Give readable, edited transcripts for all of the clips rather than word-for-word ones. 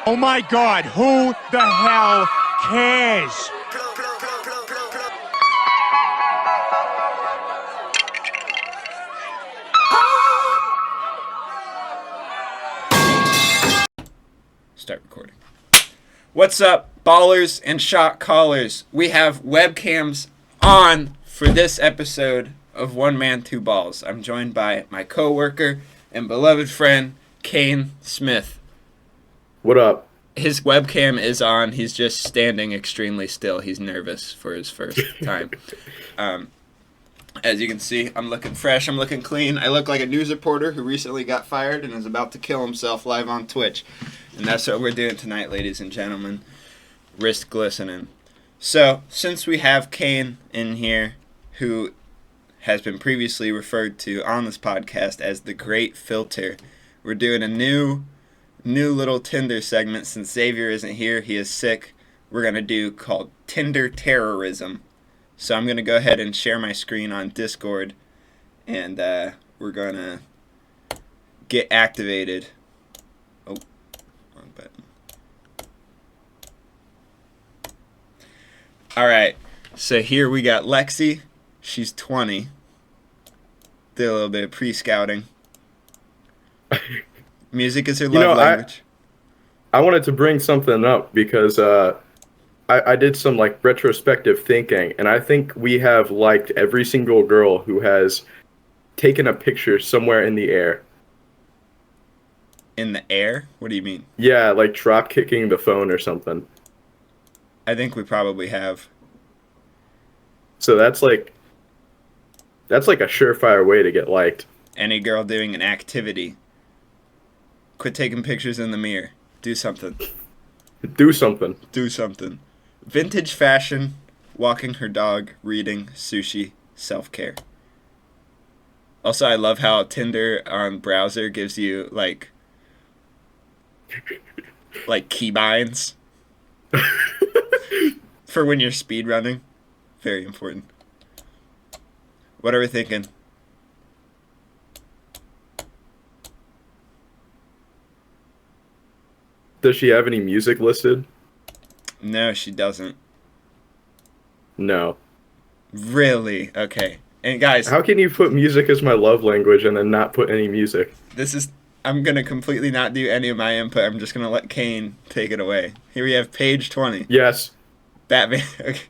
Oh my God, who the hell cares? Start recording. What's up, ballers and shot callers? We have webcams on for this episode of One Man, Two Balls. I'm joined by my co-worker and beloved friend, Kane Smith. What up? His webcam is on. He's just standing extremely still. He's nervous for his first time. As you can see, I'm looking fresh. I'm looking clean. I look like a news reporter who recently got fired and is about to kill himself live on Twitch. And that's what we're doing tonight, ladies and gentlemen. Wrist glistening. So, since we have Kane in here, who has been previously referred to on this podcast as the Great Filter, we're doing a new little Tinder segment. Since Xavier isn't here, he is sick. We're going to do called Tinder Terrorism. So I'm going to go ahead and share my screen on Discord, and we're going to get activated. Oh, wrong button. All right, so here we got Lexi. She's 20. Did a little bit of pre-scouting. Music is her love language. I wanted to bring something up because I did some like retrospective thinking, and I think we have liked every single girl who has taken a picture somewhere in the air. In the air? What do you mean? Yeah, like drop kicking the phone or something. I think we probably have. So that's like a surefire way to get liked. Any girl doing an activity. Quit taking pictures in the mirror. Do something. Do something. Do something. Vintage fashion, walking her dog, reading, sushi, self-care. Also, I love how Tinder on browser gives you, like keybinds for when you're speed running. Very important. What are we thinking? Does she have any music listed? No, she doesn't. No. Really? Okay. And guys, How can you put music as my love language and then not put any music? I'm going to completely not do any of my input. I'm just going to let Kane take it away. Here we have page 20. Yes. Batman. Okay.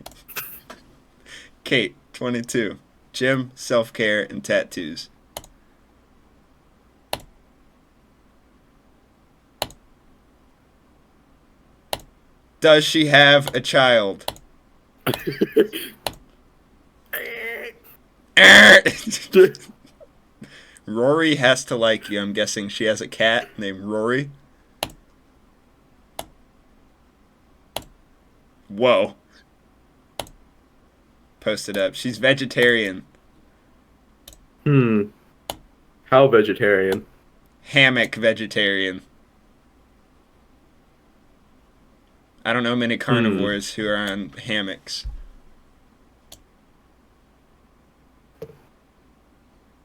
Kate, 22. Gym, self-care, and tattoos. Does she have a child? Rory has to like you. I'm guessing she has a cat named Rory. Whoa. Post it up. She's vegetarian. How vegetarian? Hammock vegetarian. I don't know many carnivores who are on hammocks.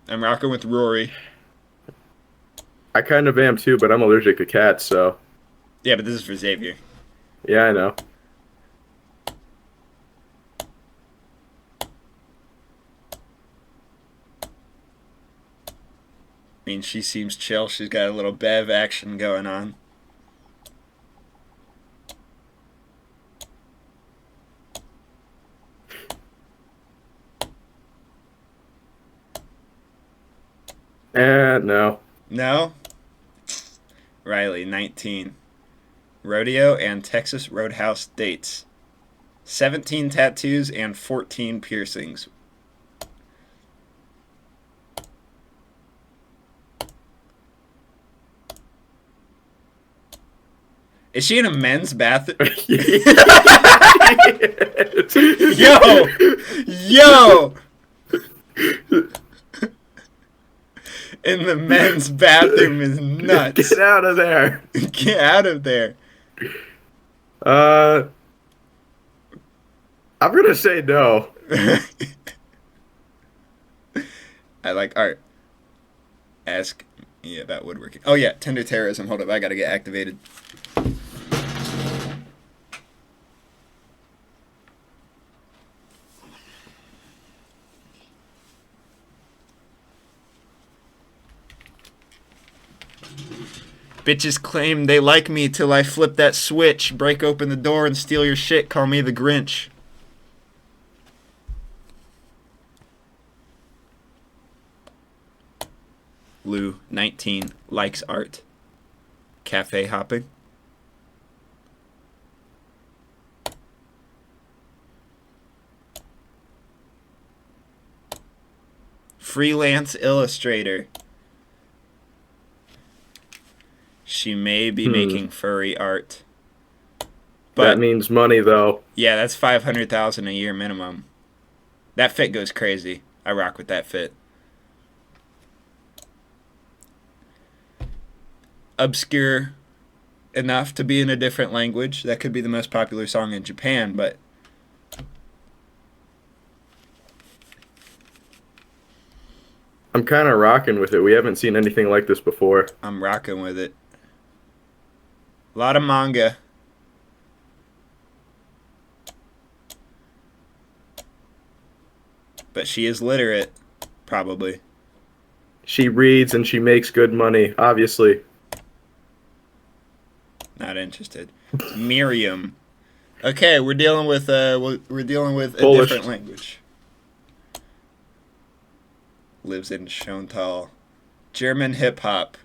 I'm rocking with Rory. I kind of am too, but I'm allergic to cats, so. Yeah, but this is for Xavier. Yeah, I know. I mean, she seems chill. She's got a little Bev action going on. No. No? Riley, 19. Rodeo and Texas Roadhouse dates. 17 tattoos and 14 piercings. Is she in a men's bathroom? Yo! Yo! In the men's bathroom is nuts. Get out of there. Get out of there. I'm gonna say no. I like art. Ask me about woodworking. Oh yeah, Tinder terrorism. Hold up, I gotta get activated. Bitches claim they like me till I flip that switch, break open the door and steal your shit, call me the Grinch. Lou, 19, likes art. Cafe hopping. Freelance illustrator. She may be making furry art. But That means money, though. yeah, that's 500,000 a year minimum. That fit goes crazy. I rock with that fit. Obscure enough to be in a different language. That could be the most popular song in Japan, but I'm kind of rocking with it. We haven't seen anything like this before. I'm rocking with it. A lot of manga. But she is literate, probably. She reads and she makes good money, obviously. Not interested. Miriam. Okay, we're dealing with a Polish. different language. Lives in Schontal. German hip hop.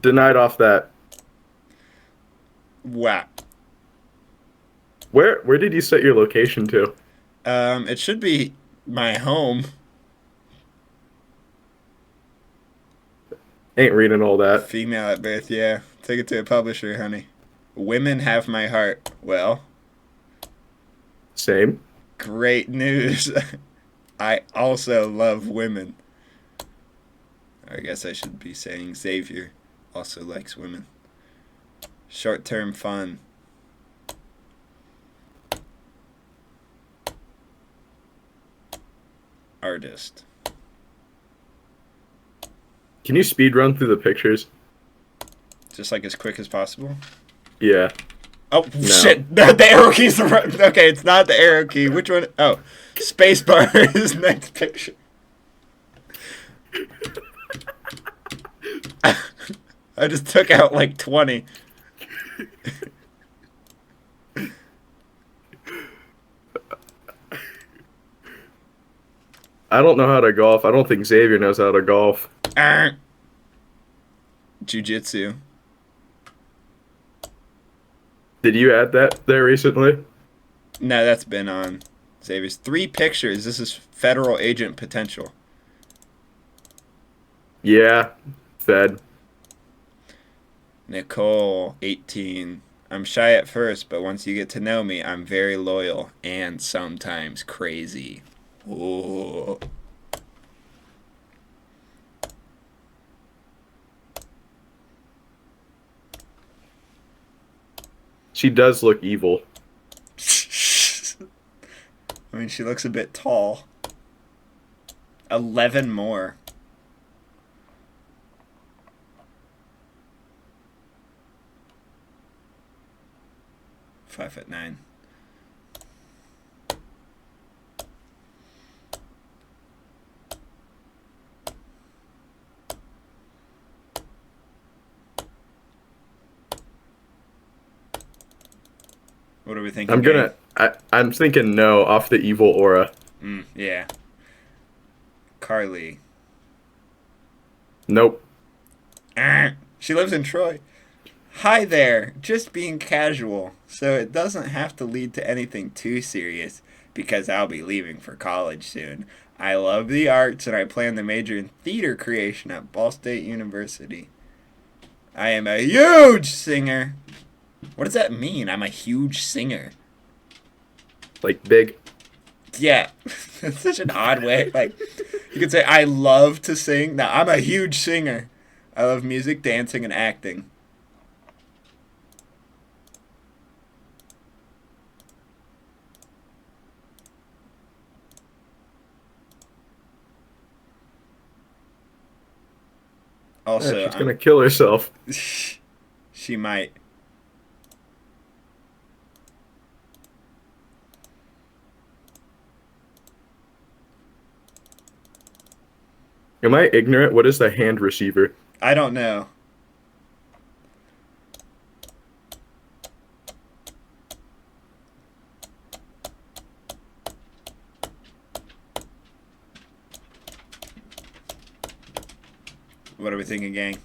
Denied off that. Wow. Where did you set your location to? It should be my home. Ain't reading all that. Female at birth, yeah. Take it to a publisher, honey. Women have my heart. Well, Same. great news. I also love women. I guess I should be saying Xavier also likes women. Short-term fun. Artist. Can you speed run through the pictures? Just like as quick as possible. Yeah. Oh, shit. The arrow key's the right. Okay, it's not the arrow key. Which one? Oh, spacebar is next picture. I just took out like 20. I don't know how to golf. I don't think Xavier knows how to golf. Jiu-jitsu. Did you add that there recently? No, that's been on Xavier's. 3 pictures. This is federal agent potential. Yeah. Fed. Nicole, 18. I'm shy at first, but once you get to know me, I'm very loyal and sometimes crazy. Ooh. She does look evil. I mean, she looks a bit tall. 11 more. Five foot 9. What are we thinking? I'm thinking no off the evil aura. Yeah. Carly. Nope. She lives in Troy. Hi there. Just being casual, so it doesn't have to lead to anything too serious because I'll be leaving for college soon. I love the arts and I plan to major in theater creation at Ball State University. I am a huge singer. What does that mean? I'm a huge singer. Like big. Yeah. It's such an odd way. Like, you could say, I love to sing. No, I'm a huge singer. I love music, dancing, and acting. Also, She's gonna kill herself. she might. Am I ignorant? What is the hand receiver? I don't know. What are we thinking, gang?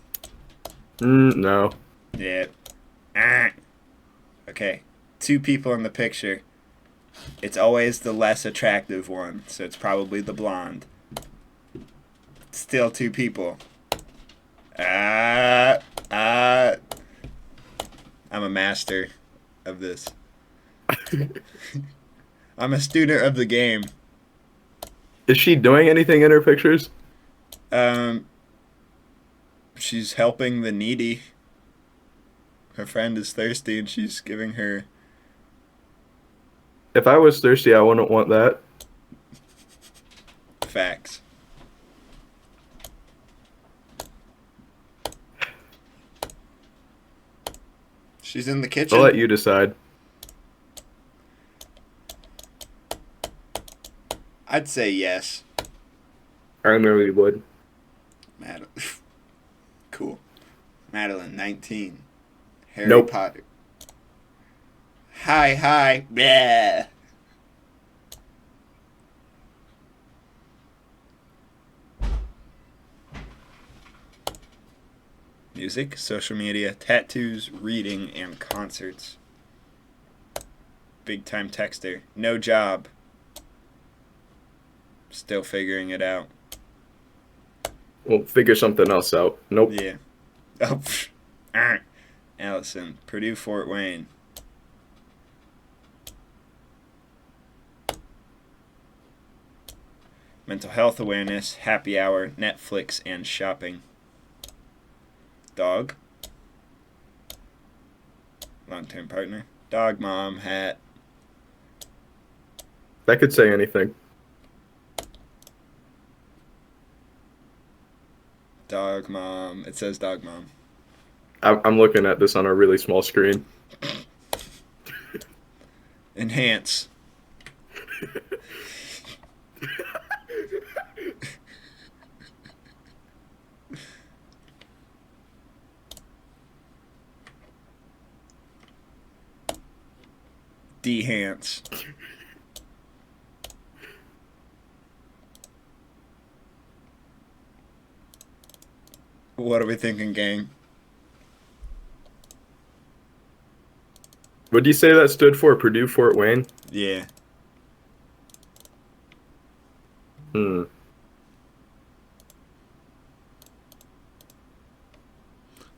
No. Yeah. Ah. Okay. 2 people in the picture. It's always the less attractive one, so it's probably the blonde. Still 2 people. I'm a master of this. I'm a student of the game. Is she doing anything in her pictures? She's helping the needy. Her friend is thirsty and she's giving her... If I was thirsty, I wouldn't want that. Facts. She's in the kitchen. I'll let you decide. I'd say yes. I really would. Madeline. Cool. Madeline, 19. Harry Nope. Potter. Hi. Bleh. Music, social media, tattoos, reading, and concerts. Big time texter. No job. Still figuring it out. We'll figure something else out. Nope. Yeah. Oh, Allison, Purdue, Fort Wayne. Mental health awareness, happy hour, Netflix, and shopping. Dog. Long-term partner. Dog mom, hat. That could say anything. Dog mom. It says dog mom. I'm looking at this on a really small screen. Enhance. Dehance. What are we thinking, gang? Would you say that stood for Purdue Fort Wayne? Yeah.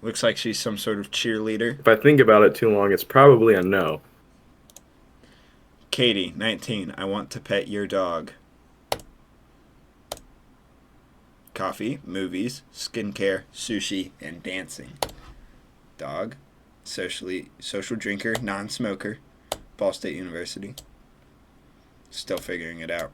Looks like she's some sort of cheerleader. If I think about it too long, it's probably a no. Katie, 19. I want to pet your dog. Coffee, movies, skincare, sushi, and dancing. Dog, social drinker, non-smoker. Ball State University. Still figuring it out.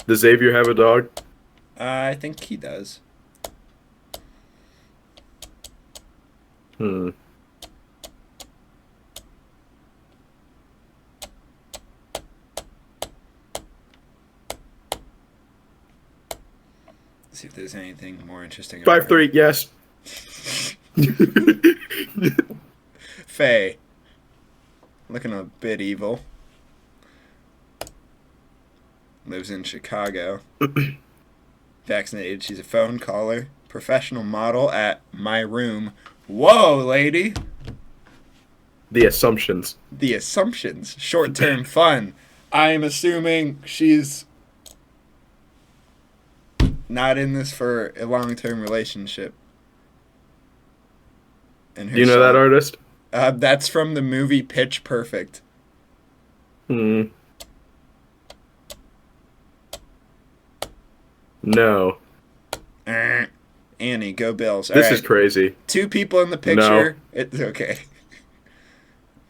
Does Xavier have a dog? I think he does. See if there's anything more interesting. 5'3", yes. Faye. Looking a bit evil. Lives in Chicago. Vaccinated. She's a phone caller. Professional model at My Room. Whoa, lady. The assumptions. The assumptions. Short-term fun. I'm assuming she's not in this for a long-term relationship. And Do you know that artist? That's from the movie Pitch Perfect. No. Annie, go Bills. This is crazy. 2 people in the picture. It's okay.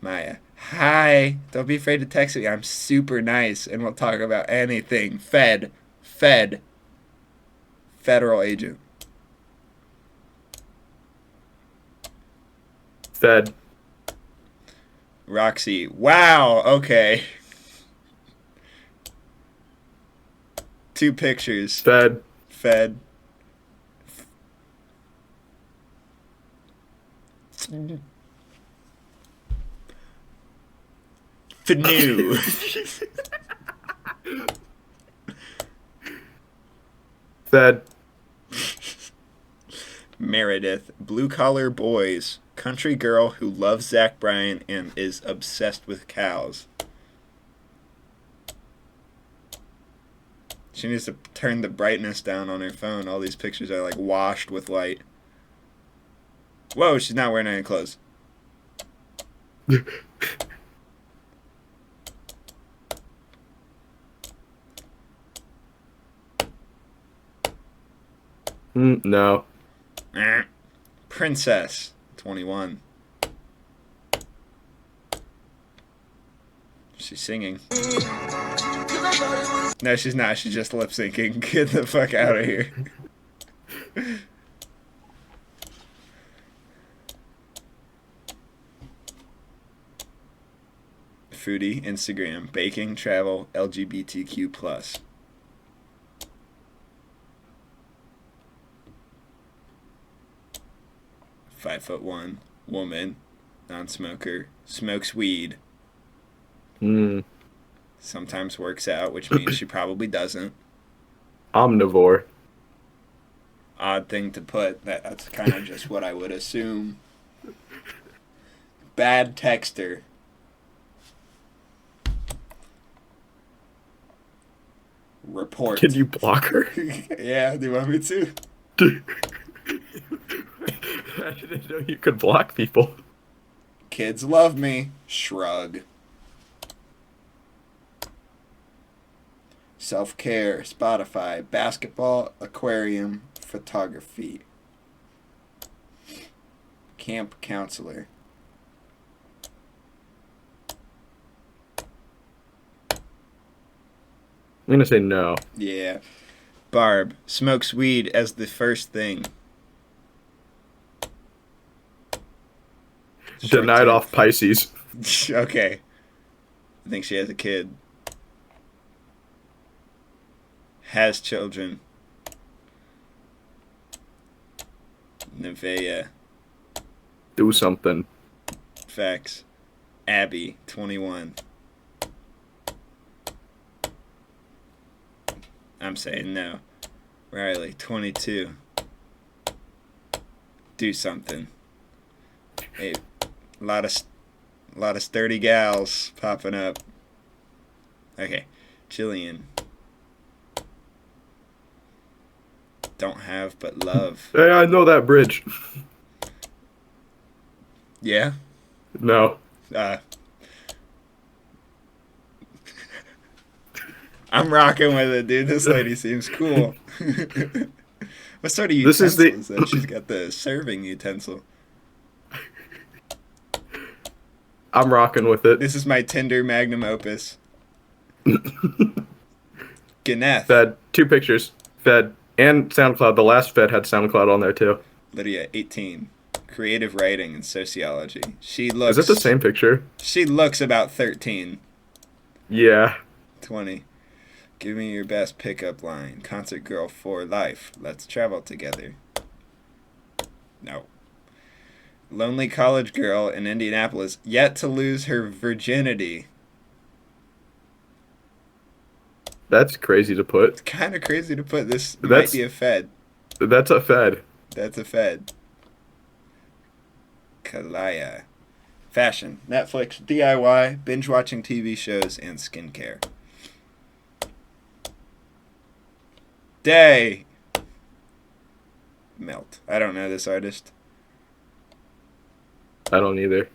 Maya. Hi. Don't be afraid to text me. I'm super nice, and we'll talk about anything. Fed. Federal agent. Fed. Roxy. Wow. Okay. 2 pictures. Fed. Fanu. Fed. Meredith. Blue Collar Boys. Country girl who loves Zach Bryan and is obsessed with cows. She needs to turn the brightness down on her phone. All these pictures are like washed with light. Whoa, she's not wearing any clothes. No. Princess. 21. She's singing. No, she's not. She's just lip syncing. Get the fuck out of here. Foodie, Instagram, baking, travel, LGBTQ+. 5'1", woman, non-smoker, smokes weed. Sometimes works out, which means she probably doesn't. Omnivore. Odd thing to put. That's kind of just what I would assume. Bad texter. Report. Can you block her? Yeah, do you want me to? I didn't know you could block people. Kids love me. Shrug. Self-care, Spotify, basketball, aquarium, photography. Camp counselor. I'm gonna say no. Yeah. Barb, smokes weed as the first thing. Denied off Pisces. Okay. I think she has a kid. Has children. Nevaeh. Do something. Facts. Abby, 21. I'm saying no. Riley, 22. Do something. Hey, a lot of sturdy gals popping up. Okay, Jillian. Don't have but love. Hey, I know that bridge. Yeah. No. I'm rocking with it, dude. This lady seems cool. What sort of This utensil is the- is that? She's got the serving utensil. I'm rocking with it. This is my Tinder magnum opus. Ganeth. Fed. 2 pictures. Fed. And SoundCloud. The last Fed had SoundCloud on there too. Lydia, 18. Creative writing and sociology. She looks. Is it the same picture? She looks about 13. Yeah. 20. Give me your best pickup line. Concert girl for life. Let's travel together. No. Lonely college girl in Indianapolis yet to lose her virginity. That's crazy to put. It's kind of crazy to put this. Might That's- be a Fed. That's a Fed. That's a Fed. Kalaya. Fashion. Netflix. DIY. Binge watching TV shows and skincare. Day. Melt. I don't know this artist. I don't either.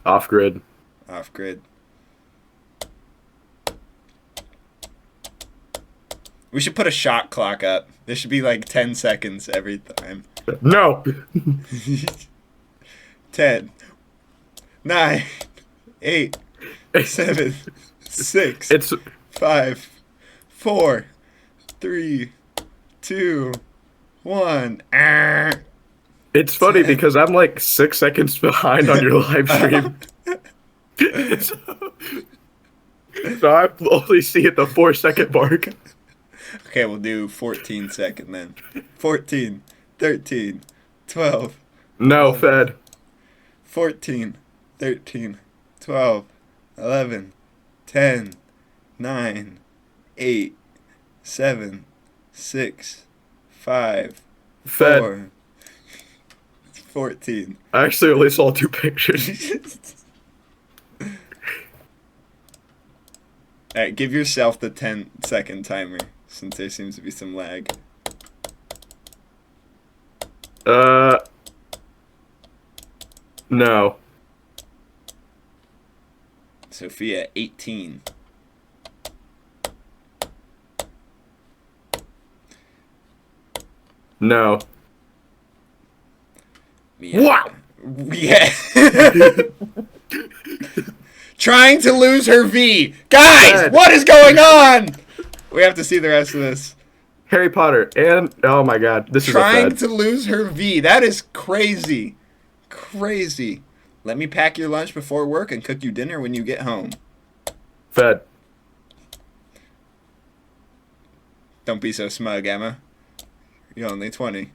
Off grid. Off grid. We should put a shot clock up. There should be like 10 seconds every time. No. 10, 9, 8, 7, 6, It's 5, 4, 3, 2, 1. it's funny because I'm like 6 seconds behind on your live stream. So I only see at the 4-second mark. Okay, we'll do 14 second then. 14, 13, 12, No, Fed. 14, 13, 12, 11, 10, 9, 8, 7, 6, 5, Fed. 4, 14. I actually only saw 2 pictures. Alright, give yourself the 10-second timer, since there seems to be some lag. No. Sophia, 18. No. Yeah. Yeah. Trying to lose her V. Guys, Fed. what is going on? We have to see the rest of this. Harry Potter and oh my god, this is a Trying fed. to lose her V. That is crazy. Crazy. Let me pack your lunch before work and cook you dinner when you get home. Fed. Don't be so smug, Emma. You're only 20.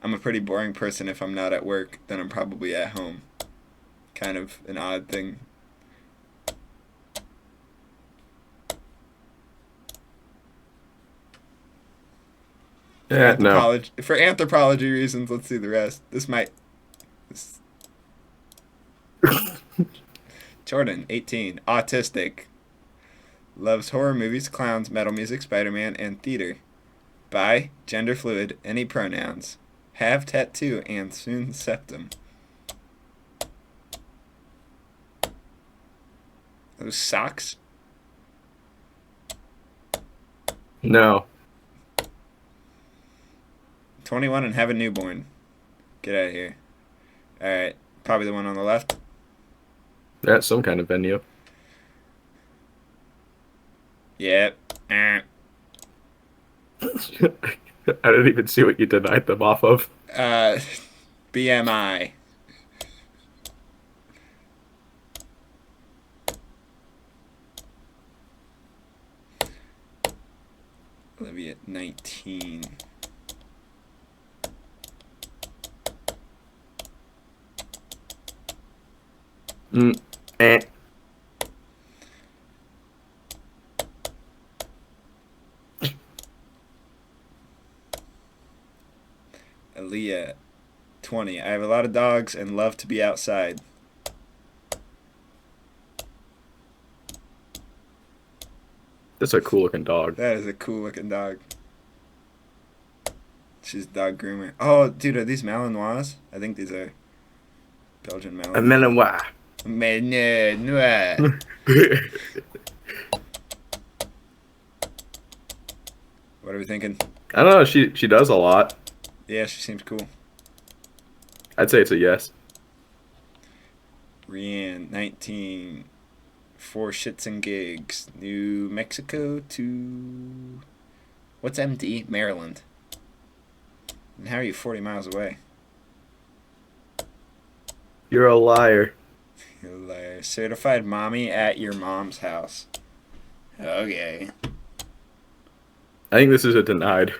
I'm a pretty boring person if I'm not at work, then I'm probably at home. Kind of an odd thing. Yeah, no. For anthropology reasons, let's see the rest. This might... Jordan, 18. Autistic. Loves horror movies, clowns, metal music, Spider-Man, and theater. Bi, gender fluid, any pronouns. Have tattoo and soon septum. Those socks? No. 21 and have a newborn. Get out of here. Alright, probably the one on the left. That's some kind of venue. Yep. I didn't even see what you denied them off of. BMI. Olivia, 19. Eh. Aaliyah, 20. I have a lot of dogs and love to be outside. That's a cool looking dog. That is a cool looking dog. She's a dog groomer. Oh, dude, are these Malinois? I think these are Belgian A Malinois. Malinois. Malinois. What are we thinking? I don't know. She does a lot. Yeah, she seems cool. I'd say it's a yes. Rianne, 19. For shits and gigs. New Mexico to... What's MD? Maryland. And how are you 40 miles away? You're a liar. You're a liar. Certified mommy at your mom's house. Okay. I think this is a denied.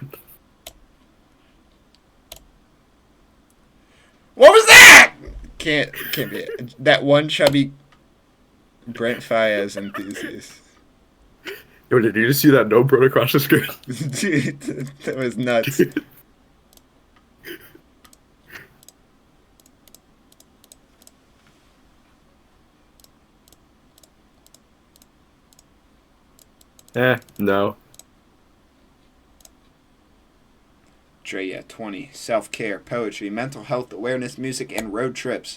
What was that? Can't be it. That one chubby Brent Faiyaz enthusiast. Yo, did you just see that no broad across the screen? Dude, that was nuts. No. Drea, 20. Self-care, poetry, mental health awareness, music, and road trips.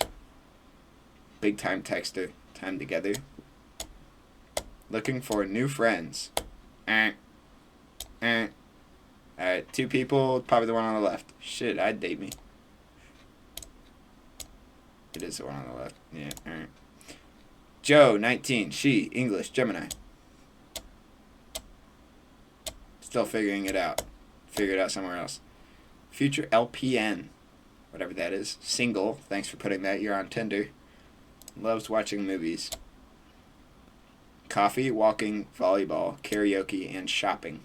Big time texter. Time together. Looking for new friends. Alright, 2 people, probably the one on the left. Shit, I'd date me. It is the one on the left. Yeah, alright. Joe, 19. She, English, Gemini. Still figuring it out. Figure it out somewhere else. Future LPN. Whatever that is. Single. Thanks for putting that. You're on Tinder. Loves watching movies. Coffee, walking, volleyball, karaoke, and shopping.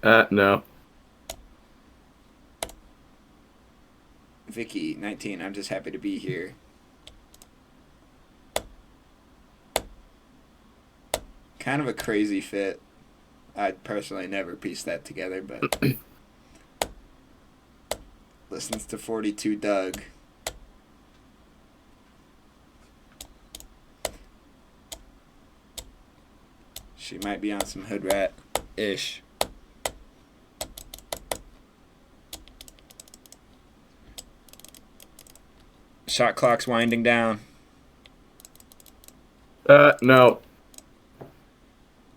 No. Vicky, 19. I'm just happy to be here. Kind of a crazy fit. I'd personally never pieced that together, but listens to 42 Doug. She might be on some hood rat-ish. Shot clock's winding down. No.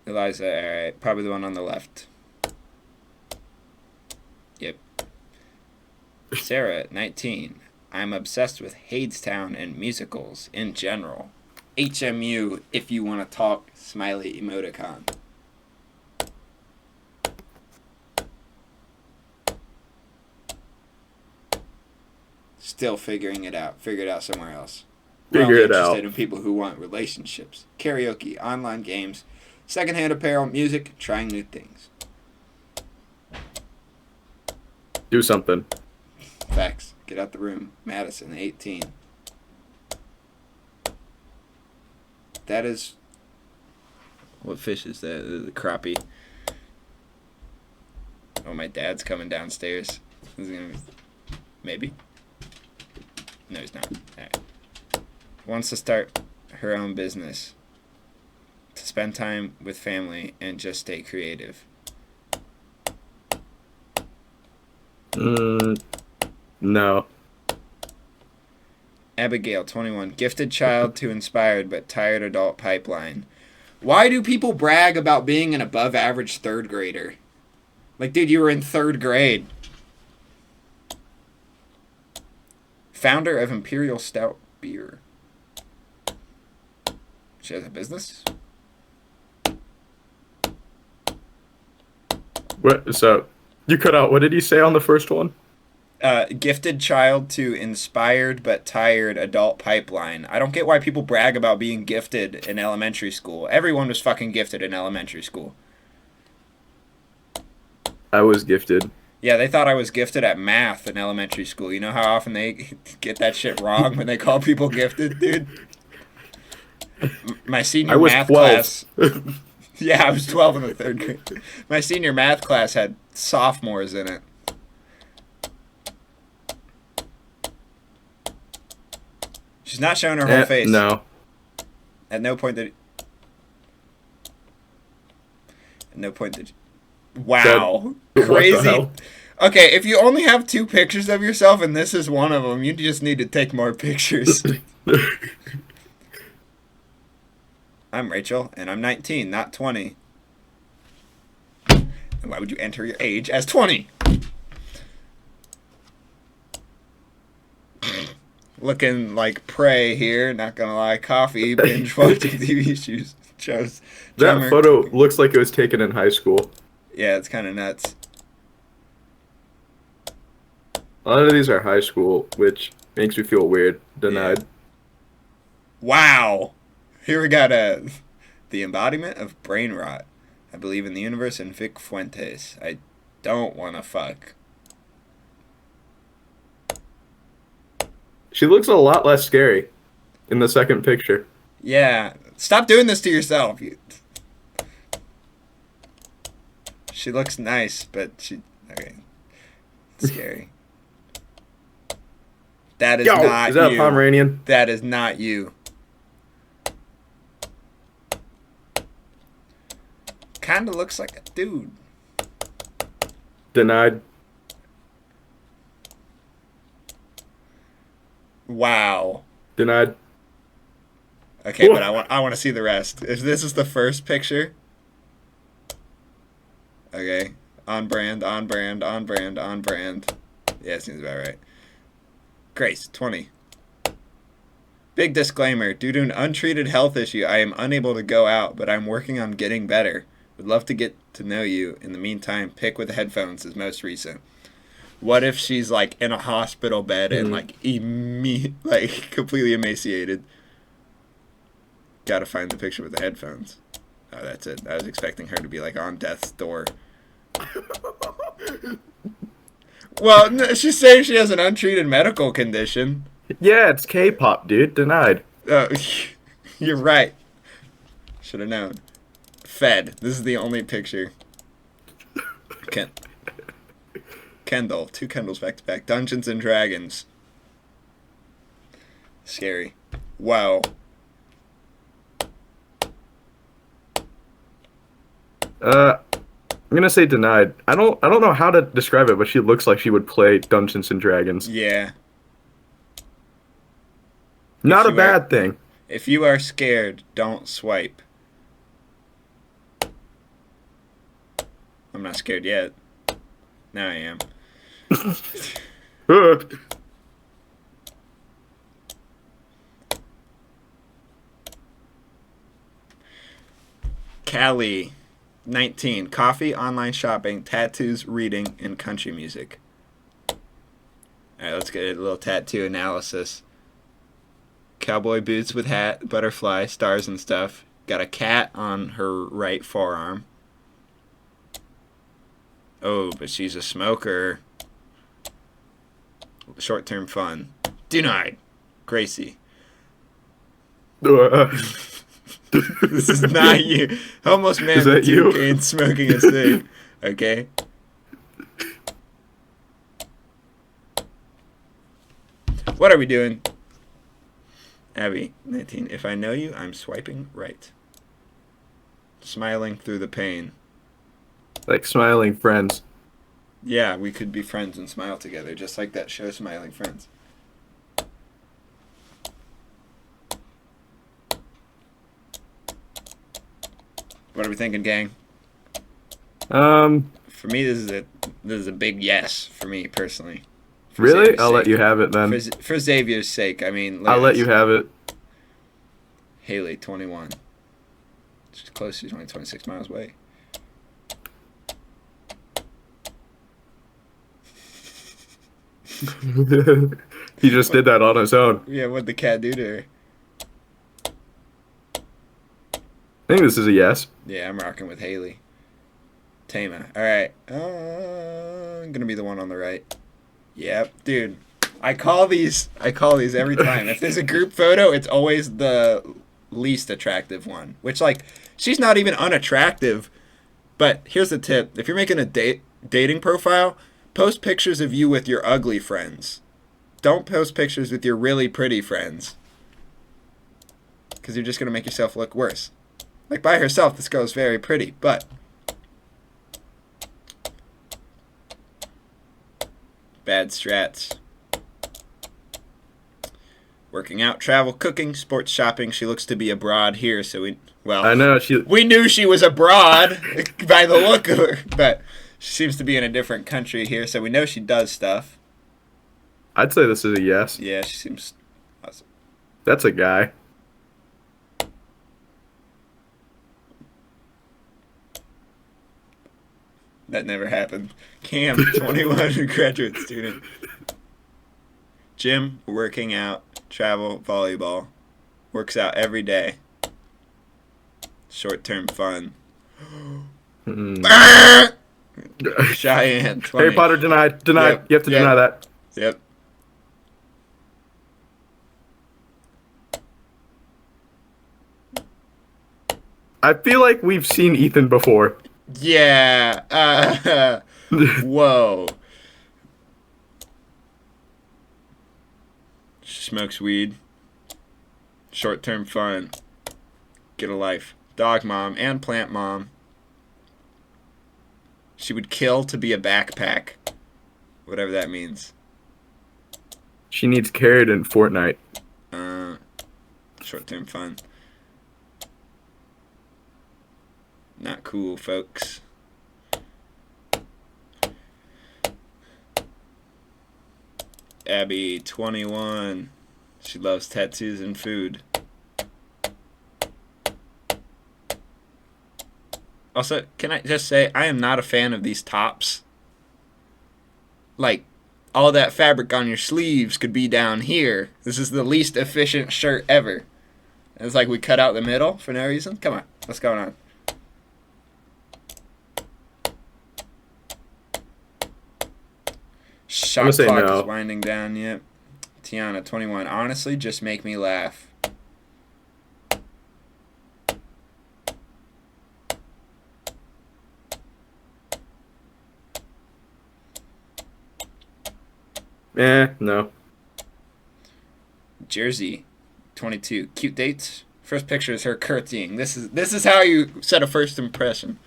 Eliza, alright. Probably the one on the left. Yep. Sarah, 19. I'm obsessed with Hadestown and musicals in general. HMU, if you want to talk, smiley emoticon. Still figuring it out. Figure it out somewhere else. Figure it interested out. in people who want relationships, karaoke, online games, secondhand apparel, music, trying new things. Do something. Facts. Get out the room. Madison, 18. That is... What fish is that? The crappie. Oh, my dad's coming downstairs. This is gonna be... Maybe? No, he's not. Alright. Wants to start her own business. To spend time with family and just stay creative. No. Abigail, 21. Gifted child to inspired but tired adult pipeline. Why do people brag about being an above average third grader? Like, dude, you were in third grade. Founder of Imperial Stout Beer. She has a business? What? So, you cut out. What did he say on the first one? Gifted child to inspired but tired adult pipeline. I don't get why people brag about being gifted in elementary school. Everyone was fucking gifted in elementary school. I was gifted. Yeah, they thought I was gifted at math in elementary school. You know how often they get that shit wrong when they call people gifted, dude? My senior I was math 12. class... Yeah, I was 12 in the third grade. My senior math class had sophomores in it. She's not showing her whole face. No. At no point did... At no point did... Wow. What the Crazy. hell? Okay, if you only have 2 pictures of yourself and this is one of them, you just need to take more pictures. I'm Rachel, and I'm 19, not 20. And why would you enter your age as 20? Looking like prey here, not gonna lie. Coffee, binge watching TV shows. That Drummer. photo looks like it was taken in high school. Yeah, it's kind of nuts. A lot of these are high school, which makes me feel weird. Denied. Wow. Here we got the embodiment of brain rot. I believe in the universe and Vic Fuentes. I don't want to fuck. She looks a lot less scary in the second picture. Yeah. Stop doing this to yourself. She looks nice, but she... Okay. Scary. That is not is that you. a Pomeranian? That is not you. Kinda looks like a dude. Denied. Wow. Denied. Okay, but I want to see the rest. If this is the first picture... Okay. On brand, on brand, on brand, on brand. Yeah, seems about right. Grace, 20. Big disclaimer. Due to an untreated health issue, I am unable to go out, but I'm working on getting better. Would love to get to know you. In the meantime, Pick with Headphones is most recent. What if she's, like, in a hospital bed and, like, completely emaciated? Gotta find the picture with the headphones. Oh, that's it. I was expecting her to be, like, on death's door. Well, she's saying she has an untreated medical condition. Yeah, it's K-pop, dude. Denied. Oh, you're right. Should have known. Fed. This is the only picture. Kendall. 2 Kendalls back to back. Dungeons and Dragons. Scary. Wow. I'm gonna say denied. I don't know how to describe it, but she looks like she would play Dungeons and Dragons. Yeah. Not a you are- bad thing. If you are scared, don't swipe. I'm not scared yet. Now I am. Callie, 19. Coffee, online shopping, tattoos, reading, and country music. Alright, let's get a little tattoo analysis. Cowboy boots with hat, butterfly, stars and stuff. Got a cat on her right forearm. Oh, but she's a smoker. Short-term fun. Denied. Gracie. This is not you. Homeless man Is that with 2 you? canes smoking a cig. Okay. What are we doing? Abby, 19. If I know you, I'm swiping right. Smiling through the pain. Like smiling friends. Yeah, we could be friends and smile together, just like that show, Smiling Friends. What are we thinking, gang? For me, this is a big yes for me personally. For Really? Xavier's I'll let sake. you have it then. For Xavier's sake, I mean. look I'll at let this. you have it. Haley, 21. She's close. She's only 26 miles away. He just did that on his own. Yeah, what'd the cat do to her? I think this is a yes. Yeah, I'm rocking with Haley. Tama. Alright. I'm gonna be the one on the right. Yep, dude. I call these every time. If there's a group photo, it's always the least attractive one. Which, like, she's not even unattractive. But here's the tip. If you're making a dating profile, post pictures of you with your ugly friends. Don't post pictures with your really pretty friends. Because you're just going to make yourself look worse. Like, by herself, this girl's very pretty, but... Bad strats. Working out, travel, cooking, sports, shopping. She looks to be abroad here, so I know we knew she was abroad by the look of her, but she seems to be in a different country here, so we know she does stuff. I'd say this is a yes. Yeah, she seems awesome. That's a guy. That never happened. Cam, 21, graduate student. Gym, working out, travel, volleyball. Works out every day. Short-term fun. Cheyenne, 20. Harry Potter denied. Denied. Yep, You have to yep. deny that. Yep. I feel like we've seen Ethan before. Yeah. Whoa. She smokes weed. Short-term fun. Get a life. Dog mom and plant mom. She would kill to be a backpack. Whatever that means. She needs carried in Fortnite. Short-term fun. Not cool, folks. Abby, 21. She loves tattoos and food. Also, can I just say, I am not a fan of these tops. Like, all that fabric on your sleeves could be down here. This is the least efficient shirt ever. It's like we cut out the middle for no reason. Come on, what's going on? Shot say clock no. is winding down. Yep. Tiana, 21. Honestly, just make me laugh. No. Jersey, 22. Cute dates. First picture is her curtsying. This is how you set a first impression.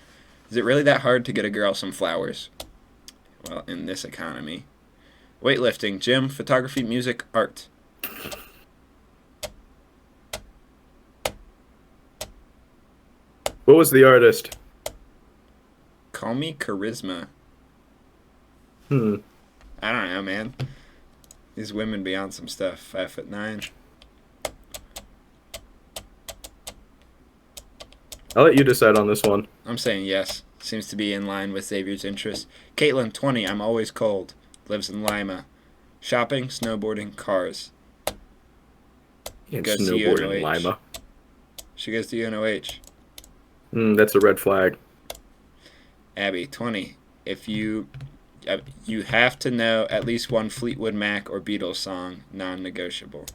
Is it really that hard to get a girl some flowers? Well, in this economy. Weightlifting, gym, photography, music, art. What was the artist? Call me charisma. Hmm. I don't know, man. These women be on some stuff. 5'9". I'll let you decide on this one. I'm saying yes. Seems to be in line with Xavier's interests. Caitlin, 20. I'm always cold. Lives in Lima. Shopping, snowboarding, cars. And Goes to snowboard in UNOH. Lima. She goes to UNOH. That's a red flag. Abby, 20. If you have to know at least one Fleetwood Mac or Beatles song, non-negotiable.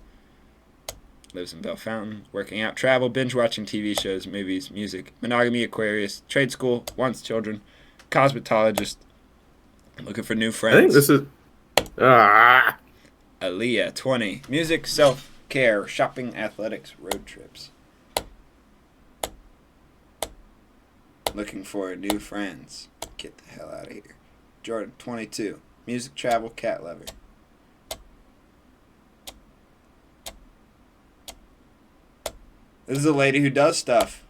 Lives in Bell Fountain. Working out, travel, binge watching TV shows, movies, music. Monogamy, Aquarius. Trade school, wants children. Cosmetologist. Looking for new friends. I think this is. Aaliyah, 20. Music, self-care, shopping, athletics, road trips. Looking for new friends. Get the hell out of here. Jordan, 22. Music, travel, cat lover. This is a lady who does stuff.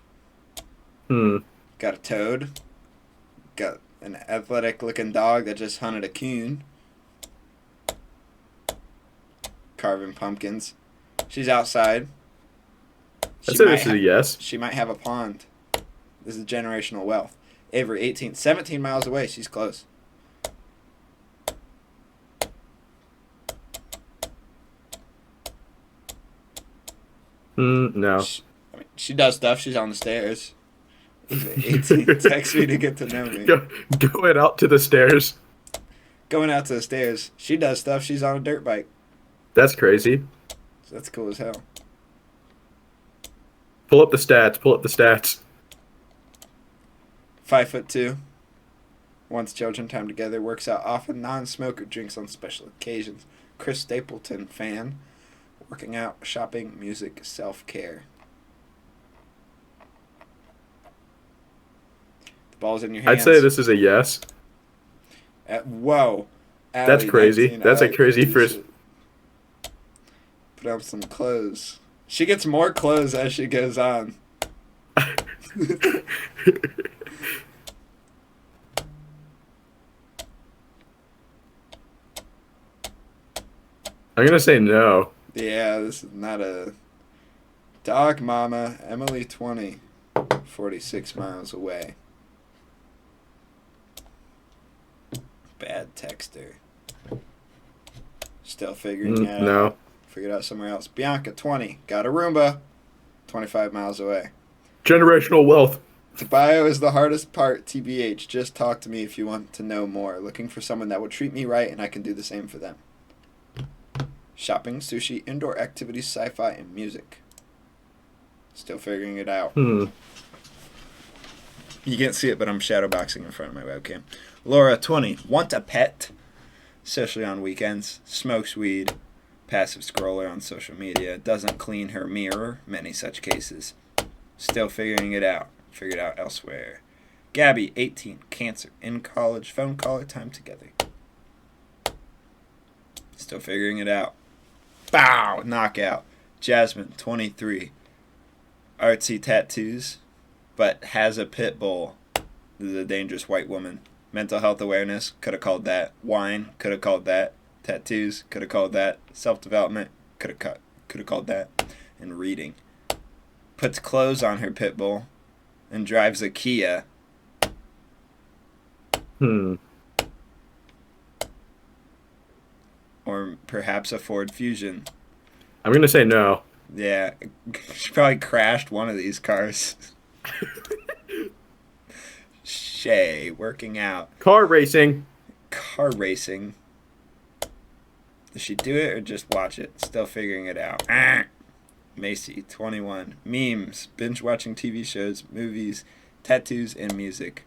Got a toad. Got an athletic-looking dog that just hunted a coon. Carving pumpkins. She's outside. I'd say this is a yes. She might have a pond. This is generational wealth. Avery, 18. 17 miles away. She's close. No. She does stuff. She's on the stairs. 18. Text me to get to know me. Going out to the stairs. Going out to the stairs. She does stuff. She's on a dirt bike. That's crazy. So that's cool as hell. Pull up the stats. 5'2". Wants children time together. Works out often. Non-smoker. Drinks on special occasions. Chris Stapleton fan. Working out, shopping, music, self-care. The ball's in your hands. I'd say this is a yes. Whoa. Allie, That's crazy. 19. That's a crazy first. Put on some clothes. She gets more clothes as she goes on. I'm gonna say no. Yeah, this is not a... Dog Mama, Emily, 20. 46 miles away. Bad texter. Still figuring out. No. Figured out somewhere else. Bianca, 20. Got a Roomba. 25 miles away. Generational wealth. The bio is the hardest part, TBH. Just talk to me if you want to know more. Looking for someone that will treat me right and I can do the same for them. Shopping, sushi, indoor activities, sci-fi, and music. Still figuring it out. You can't see it, but I'm shadowboxing in front of my webcam. Laura, 20. Want a pet? Especially on weekends. Smokes weed. Passive scroller on social media. Doesn't clean her mirror. Many such cases. Still figuring it out. Figured out elsewhere. Gabby, 18. Cancer. In college. Phone caller. Time together. Still figuring it out. Bow! Knockout. Jasmine, 23. Artsy tattoos, but has a pit bull. This is a dangerous white woman. Mental health awareness, could have called that. Wine, could have called that. Tattoos, could have called that. Self-development, could have called that. And reading. Puts clothes on her pit bull and drives a Kia. Or perhaps a Ford Fusion. I'm gonna say no. Yeah, she probably crashed one of these cars. Shay, working out. Car racing. Car racing. Does she do it or just watch it? Still figuring it out. Macy, 21. Memes, binge watching TV shows, movies, tattoos, and music.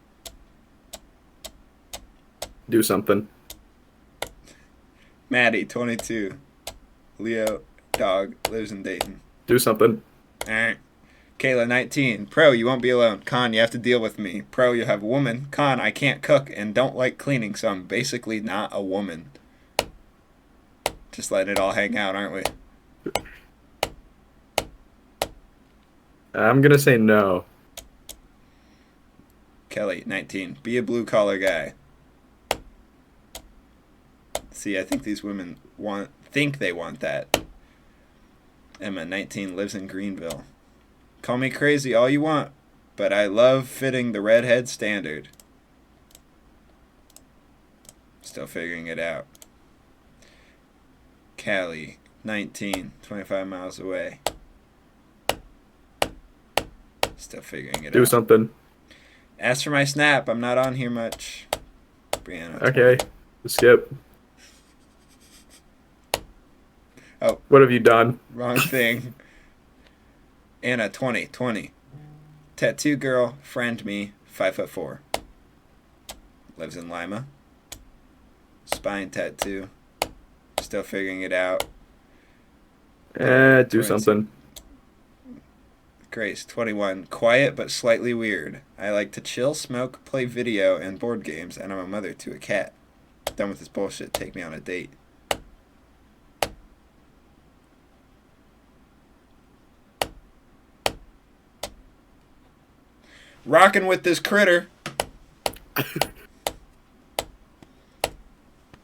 Do something. Maddie, 22. Leo, dog, lives in Dayton. Do something. Kayla, 19. Pro, you won't be alone. Con, you have to deal with me. Pro, you have a woman. Con, I can't cook and don't like cleaning, so I'm basically not a woman. Just letting it all hang out, aren't we? I'm gonna say no. Kelly, 19. Be a blue collar guy. See, I think these women think they want that. Emma, 19, lives in Greenville. Call me crazy all you want, but I love fitting the redhead standard. Still figuring it out. Callie, 19, 25 miles away. Still figuring it out. Do something. As for my snap, I'm not on here much. Brianna. Okay. Skip. Oh. What have you done? Wrong thing. Anna, 20. Tattoo girl, friend me, 5'4". Lives in Lima. Spine tattoo. Still figuring it out. Do 22. something. Grace, 21. Quiet but slightly weird. I like to chill, smoke, play video, and board games, and I'm a mother to a cat. Done with this bullshit. Take me on a date. Rocking with this critter.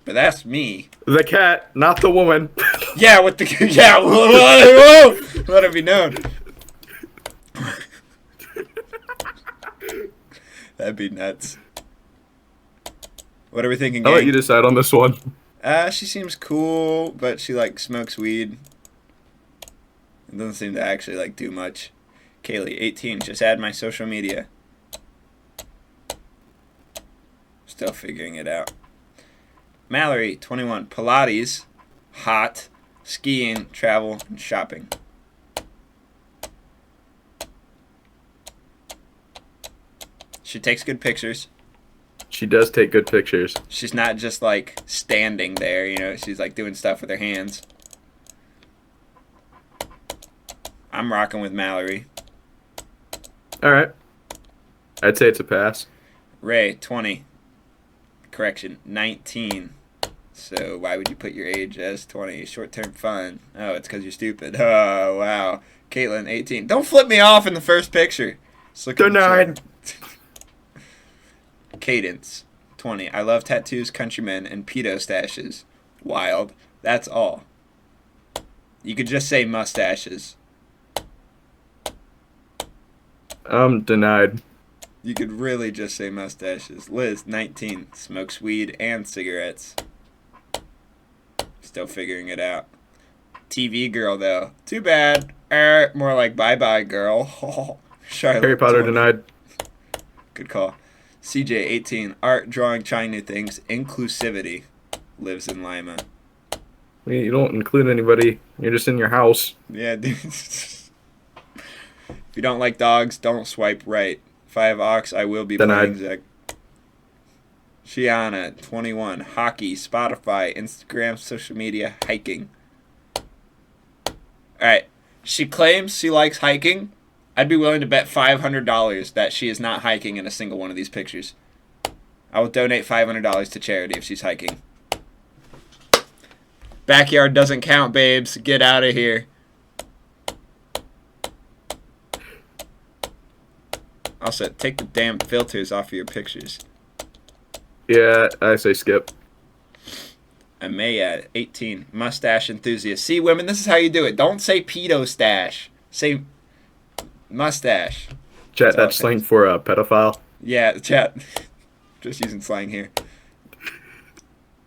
But that's me. The cat, not the woman. Yeah, with the yeah. Whoa, let it be known. That'd be nuts. What are we thinking, gang? I'll let you decide on this one. She seems cool, but she like smokes weed. It doesn't seem to actually like do much. Kaylee, 18. Just add my social media. Still figuring it out. Mallory, 21. Pilates, hot, skiing, travel, and shopping. She takes good pictures. She does take good pictures. She's not just like standing there, you know, she's like doing stuff with her hands. I'm rocking with Mallory. Alright. I'd say it's a pass. Ray, 20. Correction, 19. So why would you put your age as 20? Short-term fun. Oh, it's because you're stupid. Oh, wow. Caitlin, 18. Don't flip me off in the first picture. Just look at the Denied. chart. Cadence, 20. I love tattoos, countrymen, and pedo stashes. Wild. That's all. You could just say mustaches. Denied. You could really just say mustaches. Liz, 19. Smokes weed and cigarettes. Still figuring it out. TV girl, though. Too bad. More like bye-bye, girl. Charlotte, Harry Potter 20. denied. Good call. CJ, 18. Art, drawing, trying new things. Inclusivity. Lives in Lima. You don't include anybody. You're just in your house. Yeah, dude. If you don't like dogs, don't swipe right. 5 Ox, I will be Denied. playing Zach. Shiana, 21. Hockey, Spotify, Instagram, social media, hiking. Alright. She claims she likes hiking. I'd be willing to bet $500 that she is not hiking in a single one of these pictures. I will donate $500 to charity if she's hiking. Backyard doesn't count, babes. Get out of here. Also, take the damn filters off of your pictures. Yeah, I say skip. Amaya, 18. Mustache enthusiast. See, women, this is how you do it. Don't say pedo stash. Say mustache. Chat, all that's it slang is. for a pedophile. Yeah, chat. Just using slang here.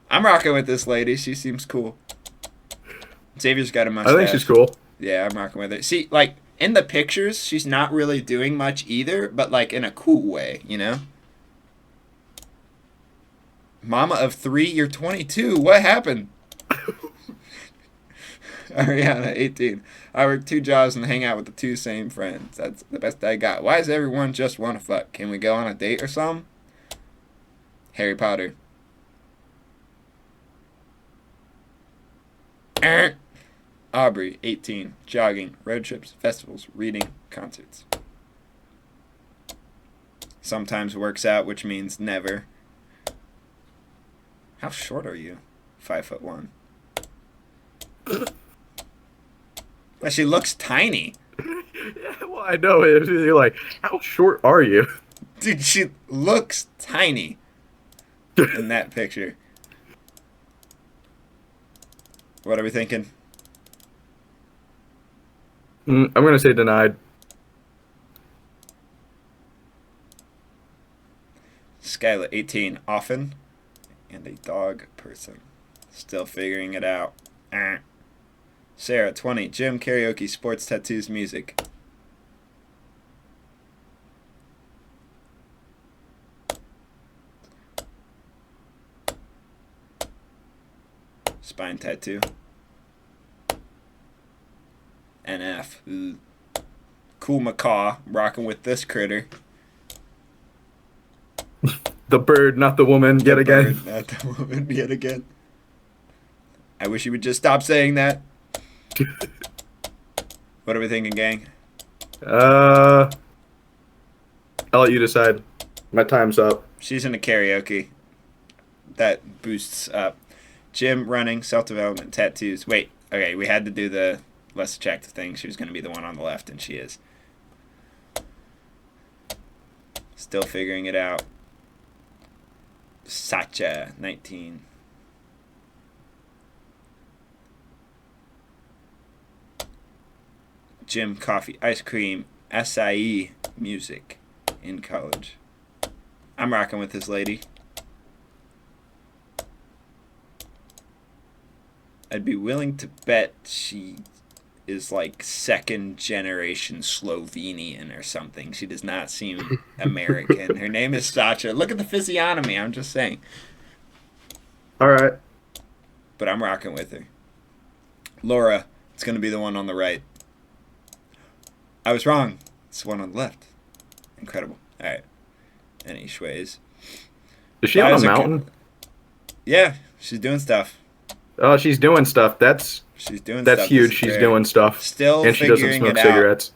I'm rocking with this lady. She seems cool. Xavier's got a mustache. I think she's cool. Yeah, I'm rocking with it. See, like, in the pictures, she's not really doing much either, but, like, in a cool way, you know? Mama of 3, you're 22. What happened? Ariana, 18. I work 2 jobs and hang out with the 2 same friends. That's the best I got. Why does everyone just want to fuck? Can we go on a date or something? Harry Potter. Aubrey, 18. Jogging, road trips, festivals, reading, concerts. Sometimes works out, which means never. How short are you? 5'1". But she looks tiny. Yeah, well, I know. You're like, how short are you? Dude, she looks tiny in that picture. What are we thinking? I'm going to say denied. Skyla, 18. Often. And a dog person. Still figuring it out. Sarah, 20. Gym, karaoke, sports, tattoos, music. Spine tattoo. NF. Ooh. Cool macaw. Rocking with this critter. The bird, not the woman, yet again. Bird, not the woman, yet again. I wish you would just stop saying that. What are we thinking, gang? I'll let you decide. My time's up. She's into karaoke. That boosts up. Gym, running, self-development, tattoos. Wait, okay, we had to do the less attractive thing. She was going to be the one on the left, and she is. Still figuring it out. Sacha, 19. Gym, coffee, ice cream, acai, music in college. I'm rocking with this lady. I'd be willing to bet she is like 2nd generation Slovenian or something. She does not seem American. Her name is Sacha. Look at the physiognomy, I'm just saying. All right. But I'm rocking with her. Laura, it's going to be the one on the right. I was wrong. It's the one on the left. Incredible. All right. Any Schways. Is she on a mountain? Yeah, she's doing stuff. Oh, she's doing stuff. That's That's huge. She's doing stuff. Still and she doesn't figuring smoke it cigarettes.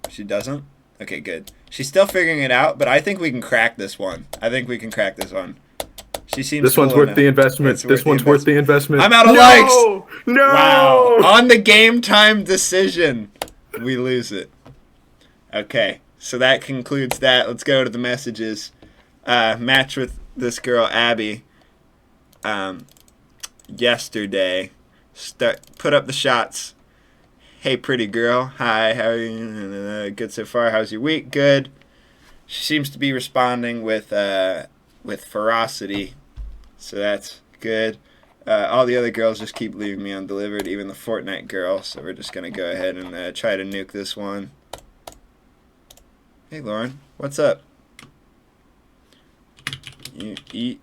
out. She doesn't? Okay, good. She's still figuring it out, but I think we can crack this one. She seems This one's cool worth enough. the investment. This one's worth the investment. I'm out of no! likes. No! Wow. On the game time decision, we lose it. Okay, so that concludes that. Let's go to the messages. Match with this girl, Abby. Yesterday. Put up the shots. Hey, pretty girl. Hi, how are you? Good so far. How's your week? Good. She seems to be responding with ferocity, so that's good. All the other girls just keep leaving me undelivered, even the Fortnite girl, so we're just going to go ahead and try to nuke this one. Hey, Lauren. What's up? You eat?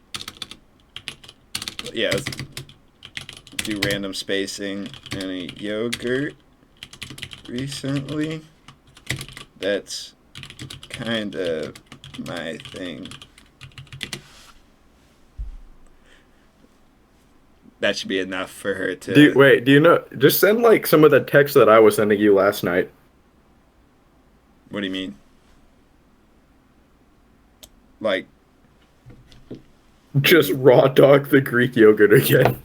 Yeah, let's do random spacing. Any yogurt recently? That's kind of my thing. That should be enough for her to... Do you know... Just send, like, some of the text that I was sending you last night. What do you mean? Like... Just raw dog the Greek yogurt again.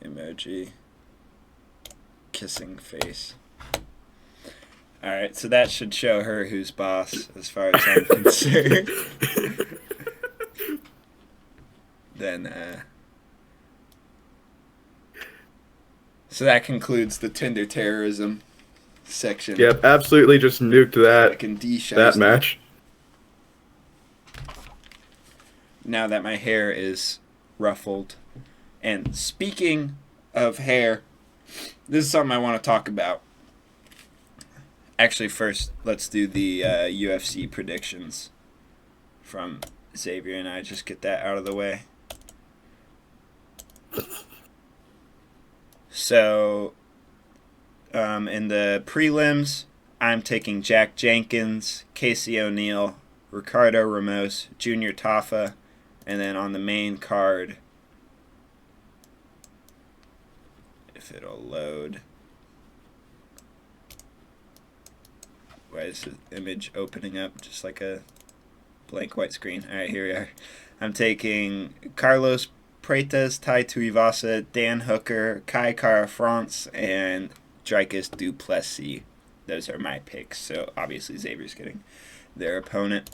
Emoji. Kissing face. Alright, so that should show her who's boss, as far as I'm concerned. Then, so that concludes the Tinder terrorism section. Yep, absolutely just nuked that match. Now that my hair is ruffled. And speaking of hair, this is something I want to talk about. Actually, first, let's do the UFC predictions from Xavier and I. Just get that out of the way. So, in the prelims, I'm taking Jack Jenkins, Casey O'Neill, Ricardo Ramos, Junior Tafa, and then on the main card, if it'll load. Why is the image opening up just like a blank white screen? All right, here we are. I'm taking Carlos Pratas, Tai Tuivasa, Dan Hooker, Kai Kara France, and Dricus du Plessis. Those are my picks. So obviously Xavier's getting their opponent.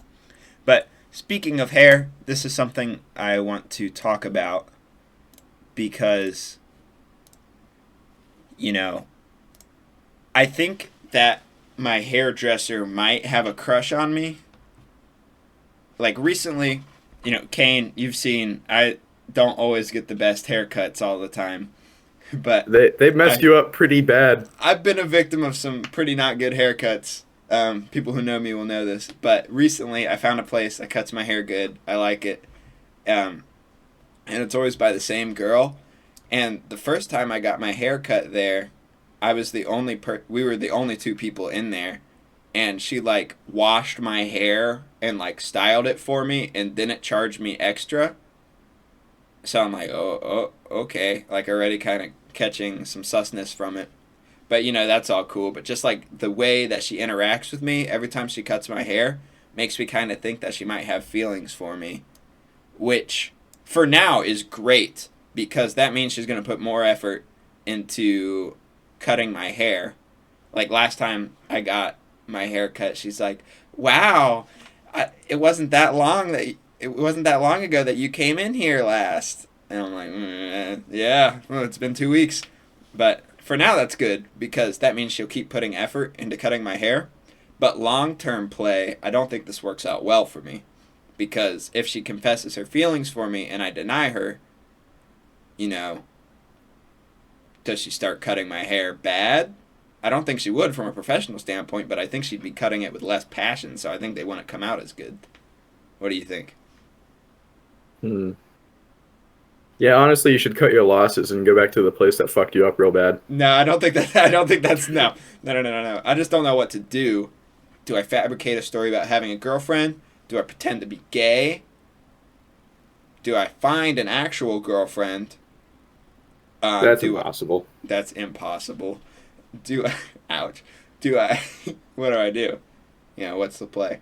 But speaking of hair, this is something I want to talk about because, you know, I think that my hairdresser might have a crush on me. Like recently, you know, Kane, you've seen, I don't always get the best haircuts all the time. But They messed you up pretty bad. I've been a victim of some pretty not good haircuts. People who know me will know this. But recently, I found a place that cuts my hair good. I like it. And it's always by the same girl. And the first time I got my hair cut there, I was the only we were the only two people in there. And she, like, washed my hair and, like, styled it for me and didn't charge me extra. So I'm like, oh, okay. Like, already kind of catching some susness from it. But, you know, that's all cool. But just, like, the way that she interacts with me every time she cuts my hair makes me kind of think that she might have feelings for me. Which, for now, is great. Because that means she's going to put more effort into cutting my hair. Like, last time I got my hair cut, she's like, wow, it wasn't that long ago that you came in here last. And I'm like, yeah, well, it's been 2 weeks. But for now, that's good, because that means she'll keep putting effort into cutting my hair. But long-term play, I don't think this works out well for me. Because if she confesses her feelings for me and I deny her, you know, does she start cutting my hair bad? I don't think she would from a professional standpoint, but I think she'd be cutting it with less passion, so I think they wouldn't come out as good. What do you think? Yeah, honestly, you should cut your losses and go back to the place that fucked you up real bad. No, I don't think that's no. I just don't know what to do. Do I fabricate a story about having a girlfriend? Do I pretend to be gay? Do I find an actual girlfriend? That's impossible. That's impossible. Ouch. What do I do? You know, what's the play?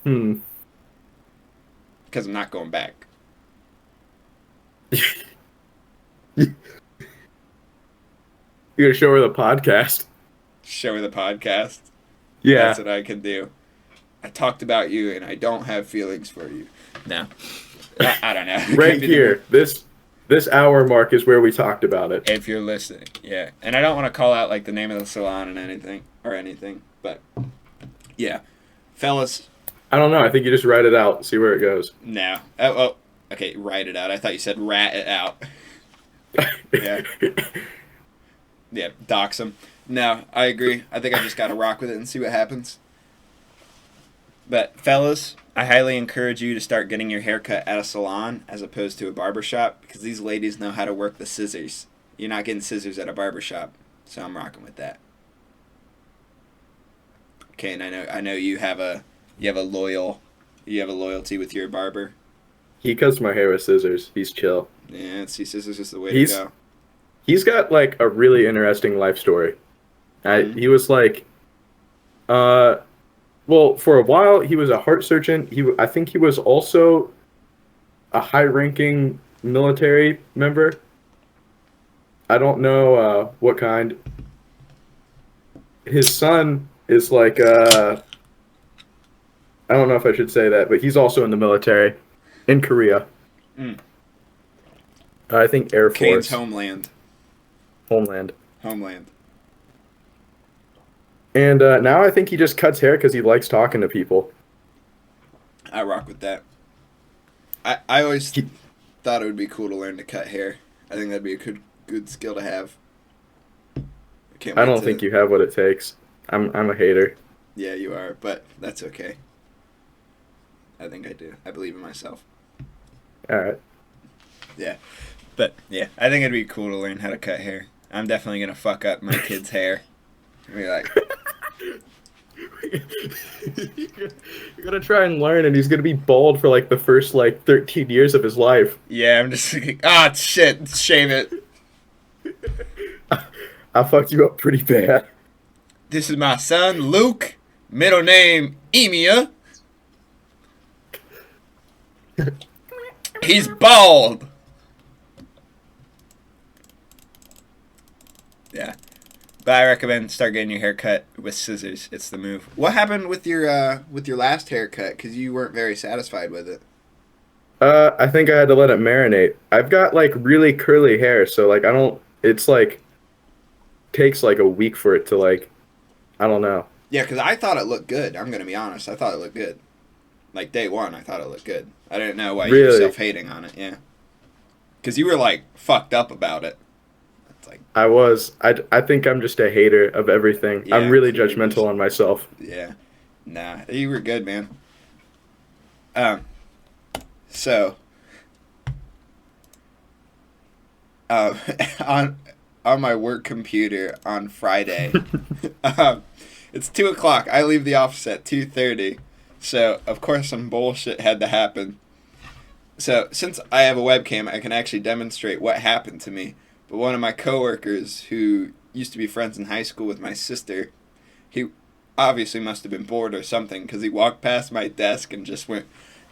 Because I'm not going back. You're gonna show her the podcast. Show her the podcast. Yeah. That's what I can do. I talked about you and I don't have feelings for you. No. I don't know. Right here. This hour mark is where we talked about it. If you're listening, yeah. And I don't want to call out like the name of the salon and anything, but yeah, fellas. I don't know. I think you just write it out and see where it goes. No. Oh, okay. Write it out. I thought you said rat it out. Yeah. Yeah. Dox them. No, I agree. I think I just got to rock with it and see what happens. But fellas, I highly encourage you to start getting your hair cut at a salon as opposed to a barbershop, because these ladies know how to work the scissors. You're not getting scissors at a barbershop, so I'm rocking with that. Okay, and I know you have a loyalty with your barber. He cuts my hair with scissors. He's chill. Yeah, see, scissors is the way to go. He's got like a really interesting life story. He was like, well, for a while, he was a heart surgeon. I think he was also a high-ranking military member. I don't know what kind. His son is like, I don't know if I should say that, but he's also in the military in Korea. I think Air Force. Kane's homeland. Homeland. And now I think he just cuts hair because he likes talking to people. I rock with that. I always thought it would be cool to learn to cut hair. I think that'd be a good skill to have. I don't think you have what it takes. I'm a hater. Yeah, you are, but that's okay. I think I do. I believe in myself. All right. Yeah. But, yeah, I think it'd be cool to learn how to cut hair. I'm definitely going to fuck up my kid's hair. Be like, You're gonna try and learn, and he's gonna be bald for like the first like 13 years of his life. yeah, I'm just like, shit, shave it. I fucked you up pretty bad. This is my son, Luke. Middle name, Emia. He's bald. Yeah. But I recommend start getting your hair cut with scissors. It's the move. What happened with your last haircut? Because you weren't very satisfied with it. I think I had to let it marinate. I've got like really curly hair, so like I don't. It's like takes like a week for it to like. I don't know. Yeah, because I thought it looked good. I'm gonna be honest. I thought it looked good. Like day one, I thought it looked good. I didn't know why you were Really? self-hating on it. Yeah. Because you were like fucked up about it. It's like, I was. I think I'm just a hater of everything. Yeah, I'm really you're judgmental just- on myself. yeah. Nah, you were good, man. So, um, on my work computer on Friday, it's 2:00. I leave the office at 2:30. So of course some bullshit had to happen. So since I have a webcam, I can actually demonstrate what happened to me. But one of my coworkers, who used to be friends in high school with my sister, he obviously must have been bored or something, because he walked past my desk and just went,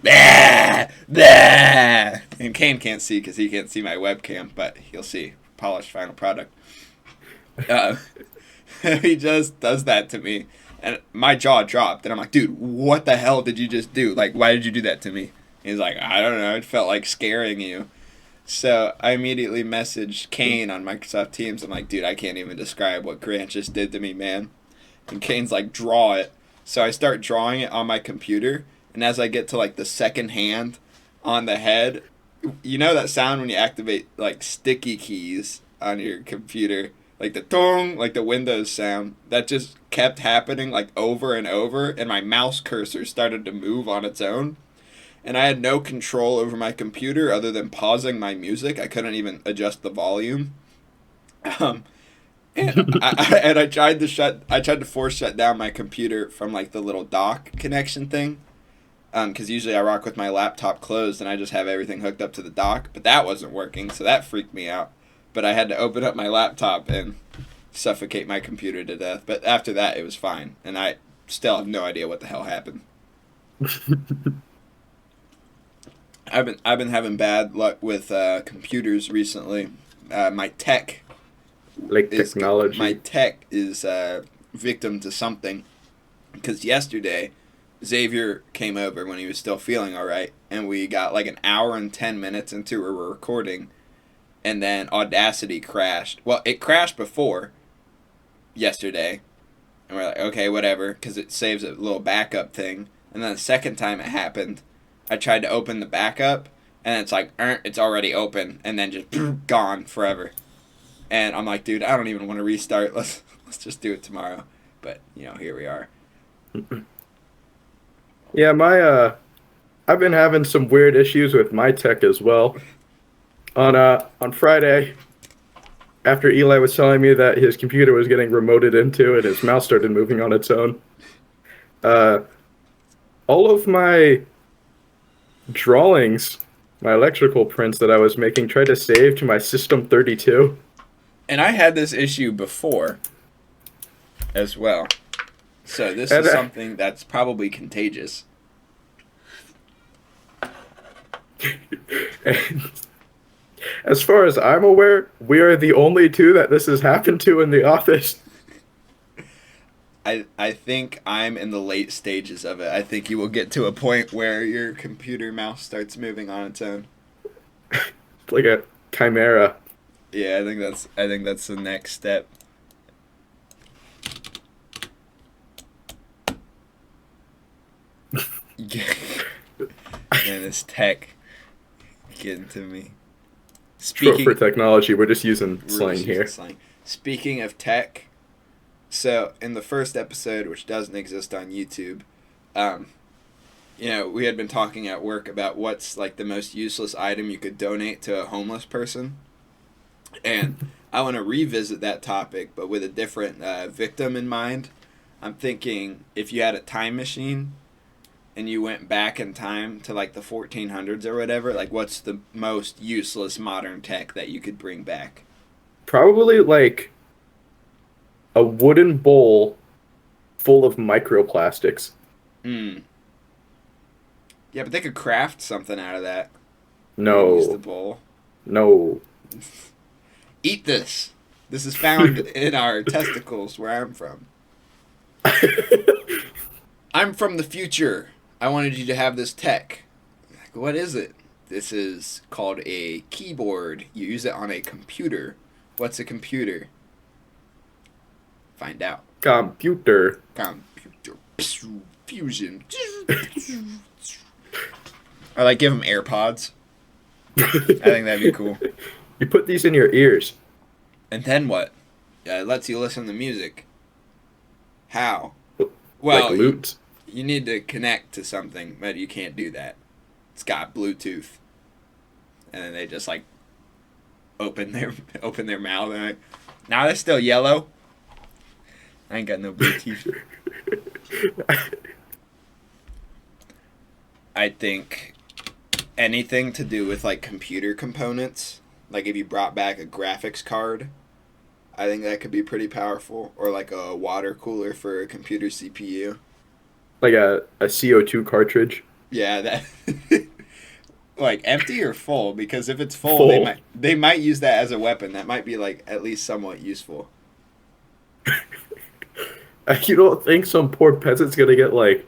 bah, bah. And Kane can't see because he can't see my webcam, but he'll see. Polished final product. He just does that to me, and my jaw dropped, and I'm like, dude, what the hell did you just do? Like, why did you do that to me? He's like, I don't know, it felt like scaring you. So I immediately messaged Kane on Microsoft Teams. I'm like, dude, I can't even describe what Grant just did to me, man. And Kane's like, draw it. So I start drawing it on my computer, and as I get to like the second hand on the head, you know that sound when you activate like sticky keys on your computer? Like the dong, like the Windows sound, that just kept happening like over and over, and my mouse cursor started to move on its own. And I had no control over my computer other than pausing my music. I couldn't even adjust the volume. And I tried to force shut down my computer from like the little dock connection thing. Because usually I rock with my laptop closed and I just have everything hooked up to the dock, but that wasn't working, so that freaked me out. But I had to open up my laptop and suffocate my computer to death. But after that, it was fine, and I still have no idea what the hell happened. I've been having bad luck with computers recently. My tech is victim to something, because yesterday Xavier came over when he was still feeling alright, and we got like an hour and 10 minutes into a recording, and then Audacity crashed. Well, it crashed before yesterday, and we're like, okay, whatever, because it saves a little backup thing. And then the second time it happened, I tried to open the backup, and it's like, it's already open, and then just gone forever. And I'm like, dude, I don't even want to restart. Let's just do it tomorrow. But, you know, here we are. Yeah, I've been having some weird issues with my tech as well. On Friday, after Eli was telling me that his computer was getting remoted into and his mouse started moving on its own, all of my drawings, my electrical prints that I was making, tried to save to my System32. And I had this issue before as well. So this And, is something that's probably contagious. And as far as I'm aware, we are the only two that this has happened to in the office. I think I'm in the late stages of it. I think you will get to a point where your computer mouse starts moving on its own. It's like a chimera. Yeah, I think that's the next step. Man, this tech getting to me. Short for technology, we're just using We're slang just here. using slang. Speaking of tech, So in the first episode, which doesn't exist on YouTube, um, we had been talking at work about what's like the most useless item you could donate to a homeless person, and I want to revisit that topic, but with a different victim in mind. I'm thinking if you had a time machine and you went back in time to like the 1400s or whatever, like what's the most useless modern tech that you could bring back? Probably like a wooden bowl full of microplastics. Hmm. Yeah, but they could craft something out of that. Use the No, bowl. no. Eat this. This is found in our testicles where I'm from. I'm from the future. I wanted you to have this tech. Like, what is it? This is called a keyboard. You use it on a computer. What's a computer? Find out. Computer. Computer. Fusion. Or like give them AirPods. I think that'd be cool. You put these in your ears. And then what? It lets you listen to music. How? Well, Like loot. you need to connect to something, but you can't do that. It's got Bluetooth. And then they just like open their mouth and like, nah, that's still yellow. I ain't got no Bluetooth. I think anything to do with like computer components, like if you brought back a graphics card, I think that could be pretty powerful. Or like a water cooler for a computer CPU. Like a CO2 cartridge. Yeah, that like empty or full, because if it's full, Full. they might use that as a weapon. That might be like at least somewhat useful. You don't think some poor peasant's gonna get like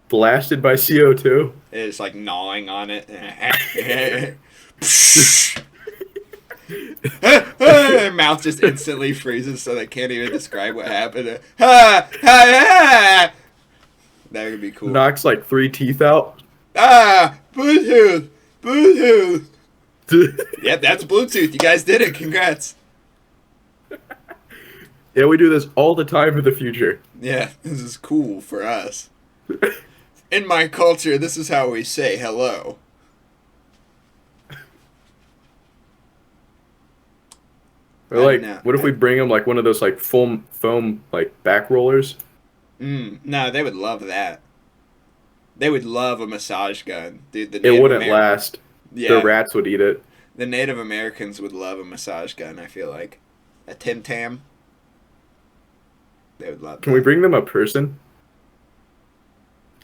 blasted by CO2? It's like gnawing on it. Their mouth just instantly freezes so they can't even describe what happened. That would be cool. Knocks like 3 teeth out. Bluetooth! Bluetooth! Yep, that's Bluetooth. You guys did it. Congrats. Yeah, we do this all the time in the future. Yeah, this is cool for us. In my culture, this is how we say hello. Or like, know. what if we bring them like one of those like foam like back rollers? No, they would love that. They would love a massage gun. Dude, It wouldn't last. Yeah, The rats would eat it. the Native Americans would love a massage gun, I feel like. A Tim Tam. They would love Can we bring them a person?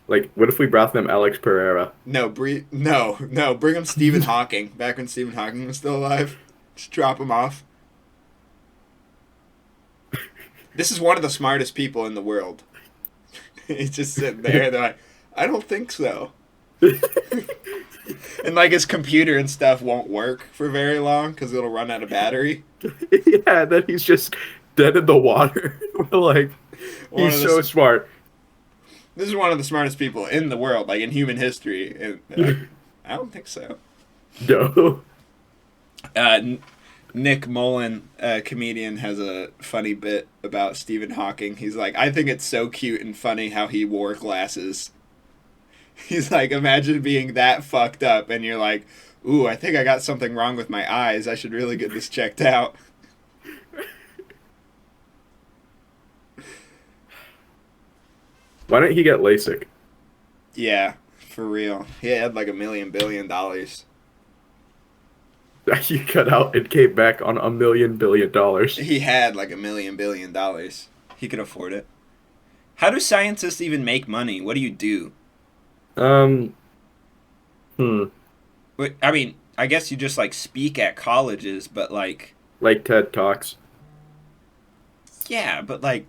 Like, what if we brought them Alex Pereira? No, bring them Stephen Hawking. Back when Stephen Hawking was still alive. Just drop him off. This is one of the smartest people in the world. He's just sitting there. They're like, I don't think so. And like his computer and stuff won't work for very long because it'll run out of battery. Yeah, then he's just dead in the water. Like, One he's of the so s- smart. This is one of the smartest people in the world, like in human history. And I don't think so. No. Nick Mullen, a comedian, has a funny bit about Stephen Hawking. He's like, I think it's so cute and funny how he wore glasses. He's like, imagine being that fucked up and you're like, ooh, I think I got something wrong with my eyes. I should really get this checked out. Why didn't he get LASIK? Yeah, for real. He had like $1 billion. He cut out and came back on $1 billion. He had like $1 billion. He could afford it. How do scientists even make money? What do you do? Wait, I mean, I guess you just like speak at colleges, but like, Like TED Talks. yeah, but like,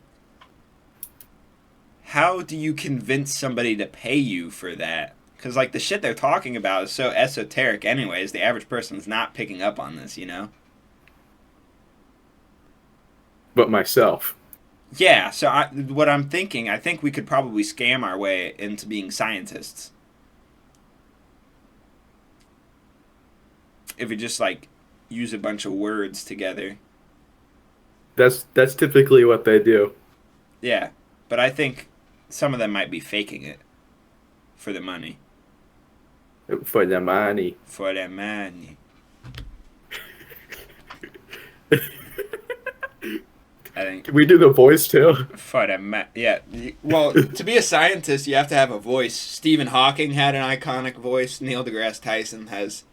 how do you convince somebody to pay you for that? Because like the shit they're talking about is so esoteric anyways, the average person's not picking up on this, you know? But myself. Yeah, so what I'm thinking, I think we could probably scam our way into being scientists. If we just like use a bunch of words together. That's typically what they do. Yeah, but I think some of them might be faking it for the money. For the money. For the money. I think Can we do the voice too? for the yeah. Well, to be a scientist, you have to have a voice. Stephen Hawking had an iconic voice. Neil deGrasse Tyson has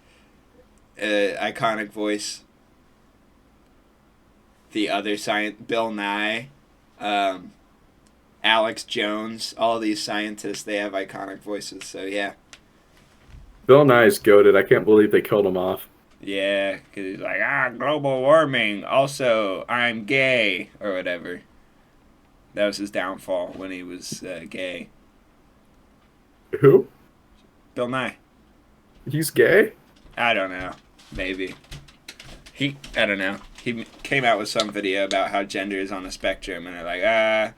an iconic voice. The other Bill Nye, Alex Jones, all these scientists, they have iconic voices. So yeah. Bill Nye's goated. I can't believe they killed him off. Yeah, because he's like, global warming. Also, I'm gay, or whatever. That was his downfall when he was gay. Who? Bill Nye. He's gay? I don't know. Maybe. I don't know. He came out with some video about how gender is on a spectrum, and they're like,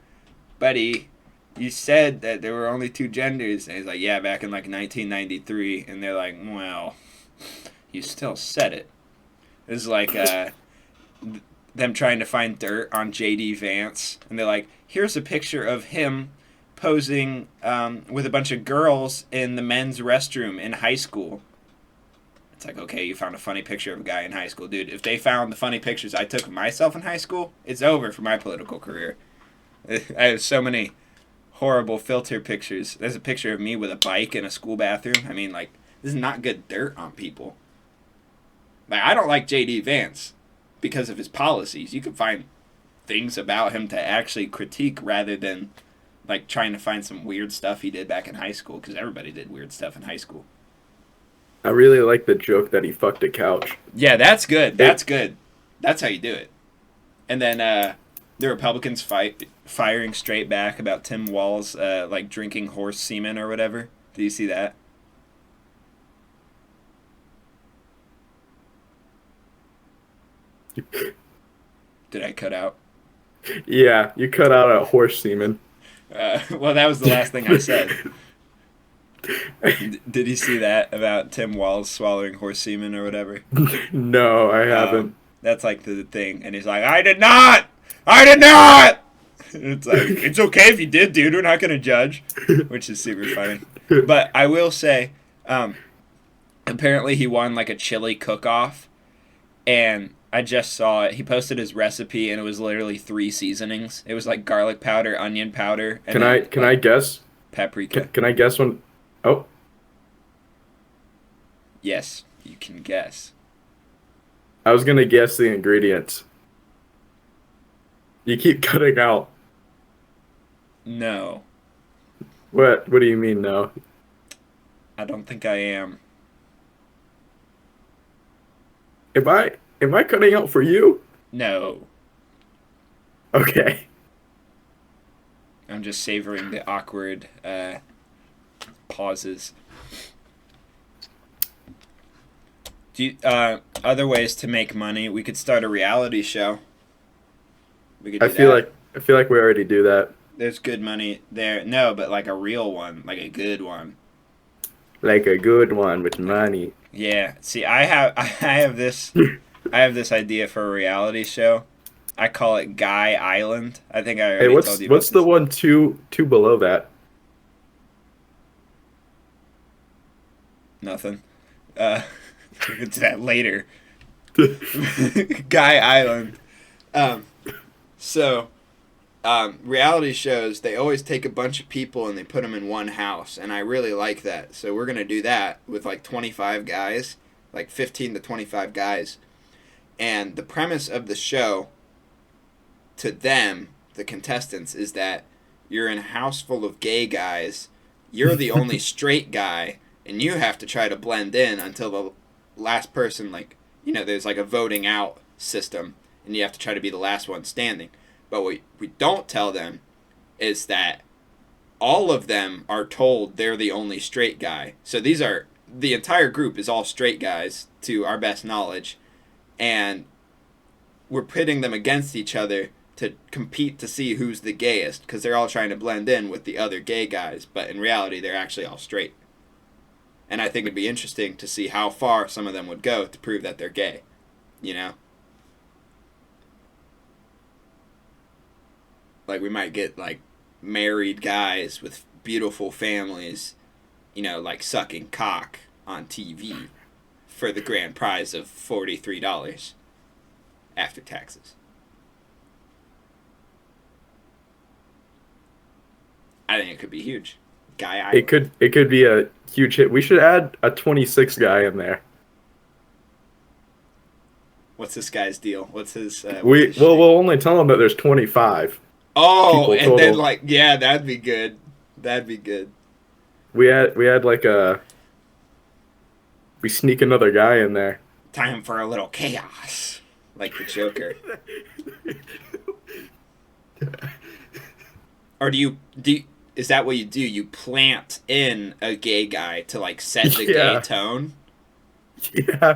buddy, you said that there were only two genders. And he's like, yeah, back in like 1993. And they're like, well, you still said it. It's like them trying to find dirt on J.D. Vance. And they're like, here's a picture of him posing with a bunch of girls in the men's restroom in high school. It's like, okay, you found a funny picture of a guy in high school. Dude, if they found the funny pictures I took of myself in high school, it's over for my political career. I have so many horrible filter pictures. There's a picture of me with a bike in a school bathroom. I mean, like, this is not good dirt on people. Like, I don't like J.D. Vance because of his policies. You can find things about him to actually critique rather than, like, trying to find some weird stuff he did back in high school, because everybody did weird stuff in high school. I really like the joke that he fucked a couch. Yeah, that's good. That's good. That's how you do it. And then the Republicans firing straight back about Tim Walz like drinking horse semen or whatever. Did you see that? Did I cut out? Yeah, you cut out a horse semen. Well, that was the last thing I said. Did you see that about Tim Walz swallowing horse semen or whatever? No, I haven't. That's like the thing. And he's like, I did not! I did not! It's like, it's okay if you did, dude. We're not going to judge. Which is super funny. But I will say, apparently he won like a chili cook-off. And I just saw it. He posted his recipe, and it was literally 3 seasonings. It was like garlic powder, onion powder. And Can I guess? Paprika. Can I guess one? Oh. Yes, you can guess. I was gonna guess the ingredients. You keep cutting out. No, What do you mean no? I don't think I am. Am I cutting out for you? No, Okay. I'm just savoring the awkward pauses. Do you, other ways to make money? We could start a reality show. We could. I feel like we already do that. There's good money there. No, but like a real one, like a good one. Like a good one with money. Yeah. See, I have this idea for a reality show. I call it Guy Island. I think I already told you. What's the one two below that? Nothing. We'll get to that later. Guy Island. Reality shows, they always take a bunch of people and they put them in one house, and I really like that. So we're going to do that with like 25 guys, like 15 to 25 guys. And the premise of the show to them, the contestants, is that you're in a house full of gay guys, you're the only straight guy, and you have to try to blend in until the last person, like, you know, there's like a voting out system, and you have to try to be the last one standing. But what we don't tell them is that all of them are told they're the only straight guy. So the entire group is all straight guys to our best knowledge, and we're pitting them against each other to compete to see who's the gayest, because they're all trying to blend in with the other gay guys, but in reality they're actually all straight. And I think it'd be interesting to see how far some of them would go to prove that they're gay, you know? Like, we might get, like, married guys with beautiful families, you know, like, sucking cock on TV for the grand prize of $43 after taxes. I think it could be huge. Guy Island. It could be a huge hit. We should add a 26 guy in there. What's this guy's deal? What's his... We'll only tell him that there's 25. Oh, people and total. then, like, yeah, that'd be good. That'd be good. We had like we sneak another guy in there. Time for a little chaos. Like the Joker. Or do you is that what you do? You plant in a gay guy to, like, set the gay tone? Yeah.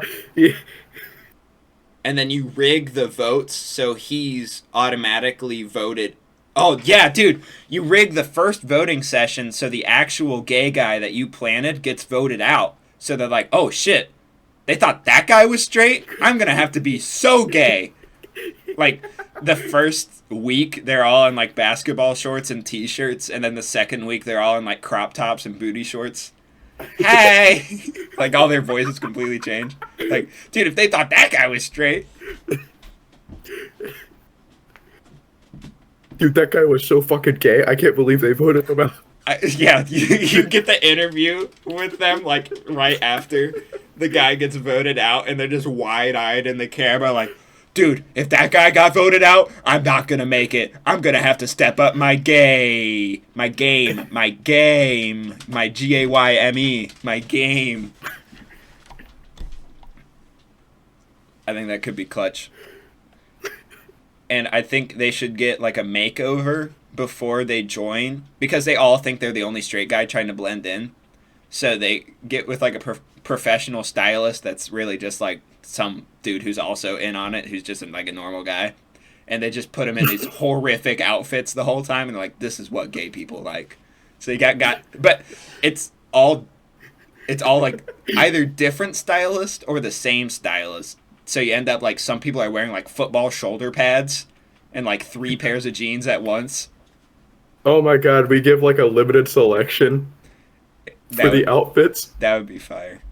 And then you rig the votes so he's automatically voted. Oh, yeah, dude. You rig the first voting session so the actual gay guy that you planted gets voted out. So they're like, oh, shit. They thought that guy was straight? I'm going to have to be so gay. Like, the first week, they're all in, like, basketball shorts and T-shirts. And then the second week, they're all in, like, crop tops and booty shorts. Hey! Like, all their voices completely change. Like, dude, if they thought that guy was straight. Dude, that guy was so fucking gay. I can't believe they voted him out. Yeah, you get the interview with them, like, right after the guy gets voted out, and they're just wide-eyed in the camera, like, dude, if that guy got voted out, I'm not gonna make it. I'm gonna have to step up my game, my G-A-Y-M-E, my game. I think that could be clutch. And I think they should get, like, a makeover before they join, because they all think they're the only straight guy trying to blend in. So they get with, like, a professional stylist that's really just, like, some dude who's also in on it, who's just, like, a normal guy. And they just put him in these horrific outfits the whole time, and they're like, this is what gay people like. So you got but it's all, like, either different stylist or the same stylist. So you end up, like, some people are wearing, like, football shoulder pads and, like, 3 pairs of jeans at once. Oh my god, we give, like, a limited selection for the outfits. That would be fire.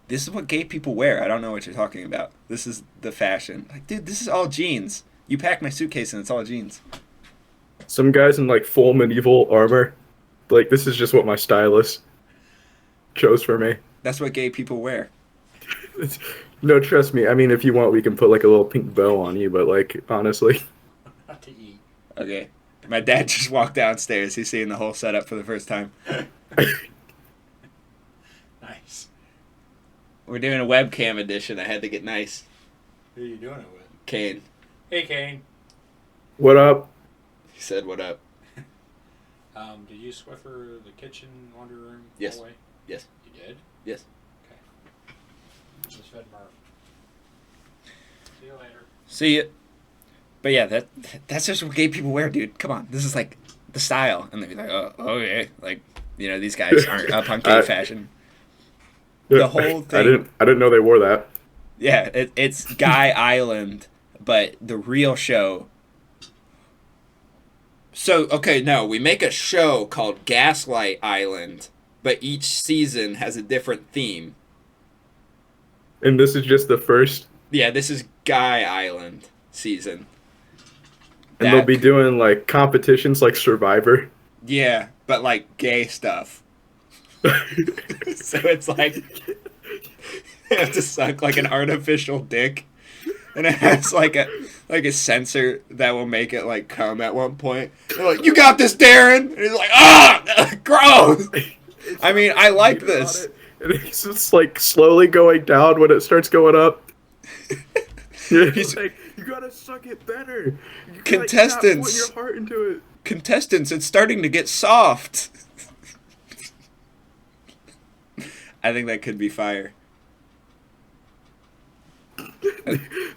This is what gay people wear. I don't know what you're talking about. This is the fashion. Like, dude, this is all jeans. You pack my suitcase and it's all jeans. Some guys in, like, full medieval armor. Like, this is just what my stylist chose for me. That's what gay people wear. No, trust me. I mean, if you want, we can put, like, a little pink bow on you, but, like, honestly. Not to eat. Okay. My dad just walked downstairs. He's seeing the whole setup for the first time. Nice. We're doing a webcam edition. I had to get nice. Who are you doing it with? Kane. Hey, Kane. What up? He said, what up? Did you Swiffer the kitchen, laundry room, Yes. hallway? Yes. You did? Yes. Okay. Just fed Murph. See you later. See ya. But yeah, that's just what gay people wear, dude. Come on. This is, like, the style. And they'd be like, oh, okay. Like, you know, these guys aren't up on gay fashion. The whole thing. I didn't know they wore that. Yeah, it's Guy Island, but the real show. So, okay, no, we make a show called Gaslight Island, but each season has a different theme. And this is just the first. Yeah, this is Guy Island season. And they'll be doing, like, competitions like Survivor. Yeah, but, like, gay stuff. So it's like they have to suck, like, an artificial dick, and it has like a sensor that will make it, like, come at one point. They're like, "You got this, Darren," and he's like, "Ah, gross." I mean, I like this. And it's just, like, slowly going down when it starts going up. He's like, "You gotta suck it better. You Contestants, put your heart into it." Contestants, it's starting to get soft. I think that could be fire.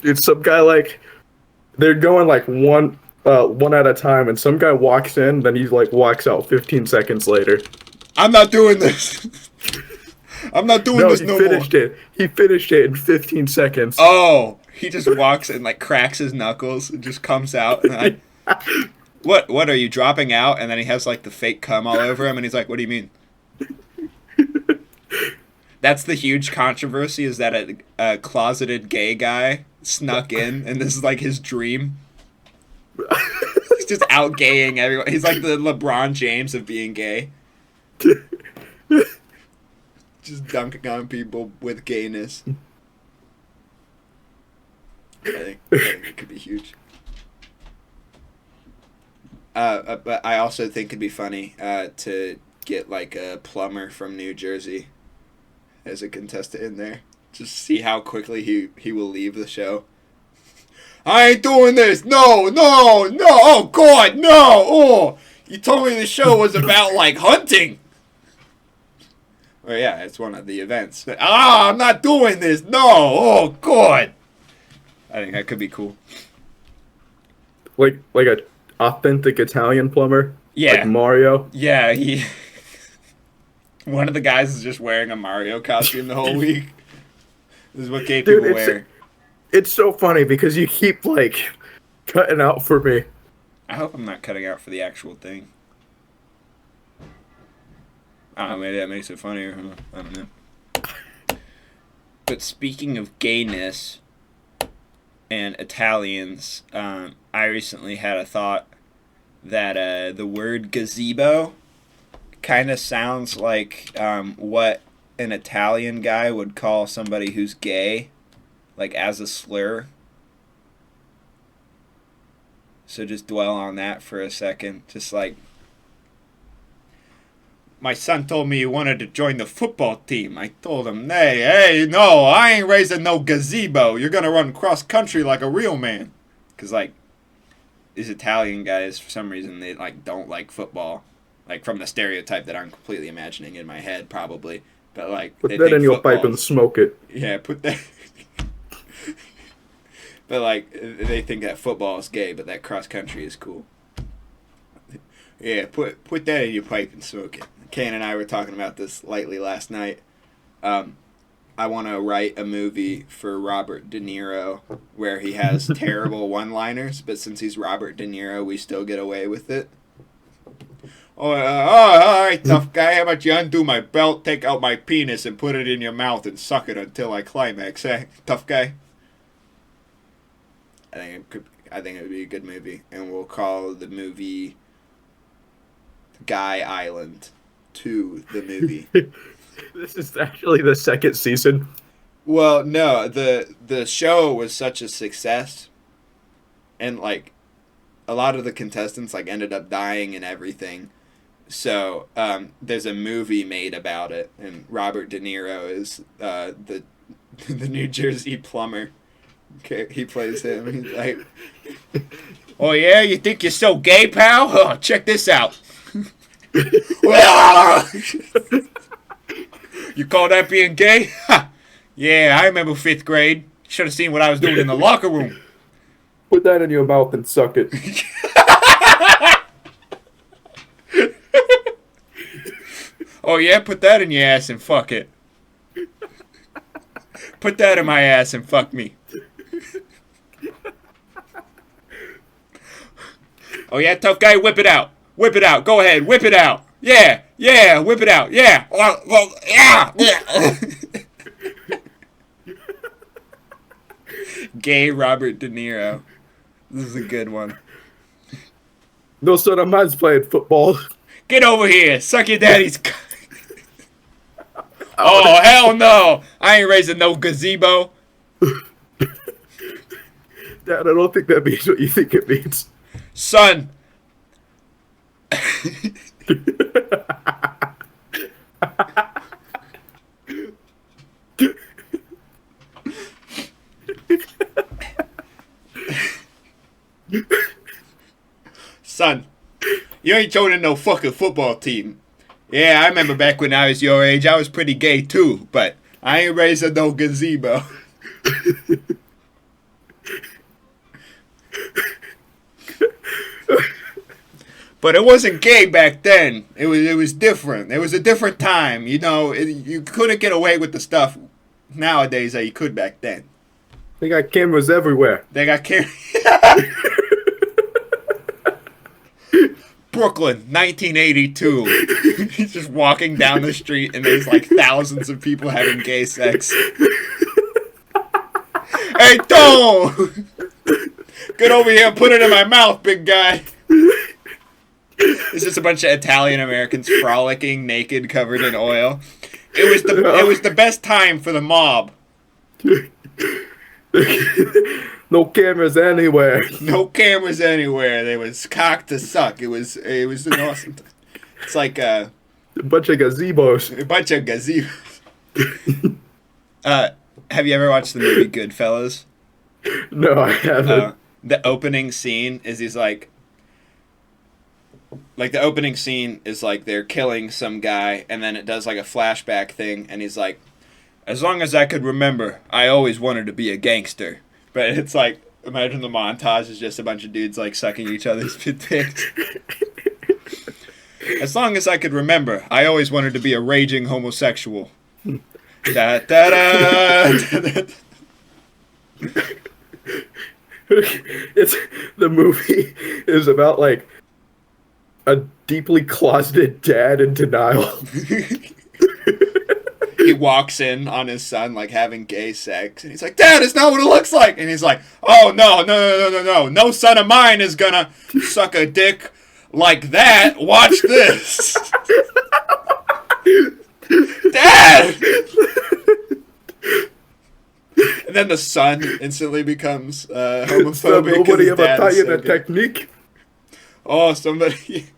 Dude, some guy, like, they're going, like, one at a time, and some guy walks in, then he, like, walks out 15 seconds later. I'm not doing this. I'm not doing this no more. He finished it in 15 seconds. Oh, he just walks and, like, cracks his knuckles and just comes out. And What are you dropping out? And then he has like the fake cum all over him, and he's like, "What do you mean?" That's the huge controversy, is that a closeted gay guy snuck in, and this is like his dream. He's just out gaying everyone. He's like the LeBron James of being gay. Just dunking on people with gayness. I think it could be huge. But I also think it'd be funny to get like a plumber from New Jersey as a contestant in there. Just see how quickly he will leave the show. I ain't doing this. No. Oh God, no. Oh, you told me the show was about like hunting. Or yeah, it's one of the events. I'm not doing this. No. Oh God. I think that could be cool. Like a authentic Italian plumber. Yeah. Like Mario. Yeah, he. One of the guys is just wearing a Mario costume the whole week. This is what gay people wear. It's so funny because you keep like cutting out for me. I hope I'm not cutting out for the actual thing. I don't know, maybe that makes it funnier. I don't know. But speaking of gayness and Italians, I recently had a thought that the word gazebo kind of sounds like what an Italian guy would call somebody who's gay, like as a slur. So just dwell on that for a second. Just like, my son told me he wanted to join the football team. I told him, hey, no, I ain't raising no gazebo. You're going to run cross country like a real man. Because, like, these Italian guys, for some reason, they, like, don't like football. Like, from the stereotype that I'm completely imagining in my head, probably. But, like, Put that in your pipe and smoke it. Yeah, put that... But, like, they think that football is gay, but that cross country is cool. Yeah, put that in your pipe and smoke it. Kane and I were talking about this lightly last night. I want to write a movie for Robert De Niro where he has terrible one-liners, but since he's Robert De Niro, we still get away with it. All right, tough guy, how about you undo my belt, take out my penis, and put it in your mouth and suck it until I climax, eh, tough guy? I think it would be a good movie, and we'll call the movie Guy Island 2, the movie. This is actually the second season. Well, no, the show was such a success, and like a lot of the contestants like ended up dying and everything. So there's a movie made about it, and Robert De Niro is the New Jersey plumber. Okay, he plays him. He's like, "Oh yeah, you think you're so gay, pal? Oh, check this out." You call that being gay? Yeah, I remember 5th grade. Should have seen what I was doing in the locker room. Put that in your mouth and suck it. Oh yeah, put that in your ass and fuck it. Put that in my ass and fuck me. Oh yeah, tough guy, whip it out. Whip it out. Go ahead, whip it out. Yeah, whip it out. Yeah. Well, yeah. Gay Robert De Niro. This is a good one. No son of mine's playing football. Get over here. Suck your daddy's... Oh, hell no. I ain't raising no gazebo. Dad, I don't think that means what you think it means. Son. Son, you ain't joining no fucking football team. Yeah, I remember back when I was your age, I was pretty gay too, but I ain't raising no gazebo. But it wasn't gay back then. It was different. It was a different time. You know, you couldn't get away with the stuff nowadays that you could back then. They got cameras everywhere. They got cameras. Brooklyn, 1982. He's just walking down the street and there's like thousands of people having gay sex. Hey, don't! Get over here and put it in my mouth, big guy. It's just a bunch of Italian Americans frolicking naked, covered in oil. It was the best time for the mob. No cameras anywhere. No cameras anywhere. There was cock to suck. It was an awesome time. It's like A bunch of gazebos. a bunch of gazebos. Have you ever watched the movie Goodfellas? No, I haven't. The opening scene is the opening scene is like they're killing some guy, and then it does like a flashback thing, and he's like, as long as I could remember, I always wanted to be a gangster. But it's like, imagine the montage is just a bunch of dudes like sucking each other's dicks. As long as I could remember, I always wanted to be a raging homosexual. Da, da, da, da, da. It's the movie is about like a deeply closeted dad in denial. He walks in on his son like having gay sex, and he's like, "Dad, it's not what it looks like." And he's like, "Oh no son of mine is gonna suck a dick like that. Watch this, Dad." And then the son instantly becomes homophobic. Nobody his ever dad taught is you so the good. technique. Oh,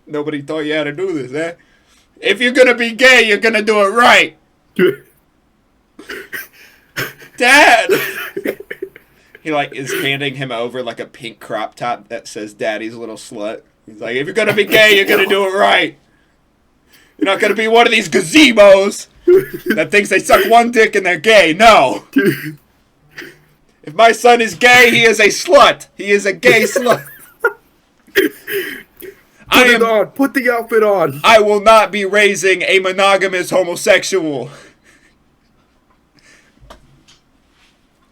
nobody taught you how to do this, eh? If you're gonna be gay, you're gonna do it right. Dad! He like is handing him over like a pink crop top that says "Daddy's little slut." He's like, if you're gonna be gay, you're gonna do it right. You're not gonna be one of these gazebos that thinks they suck one dick and they're gay. No. If my son is gay, he is a slut. He is a gay slut. Put the outfit on. I will not be raising a monogamous homosexual.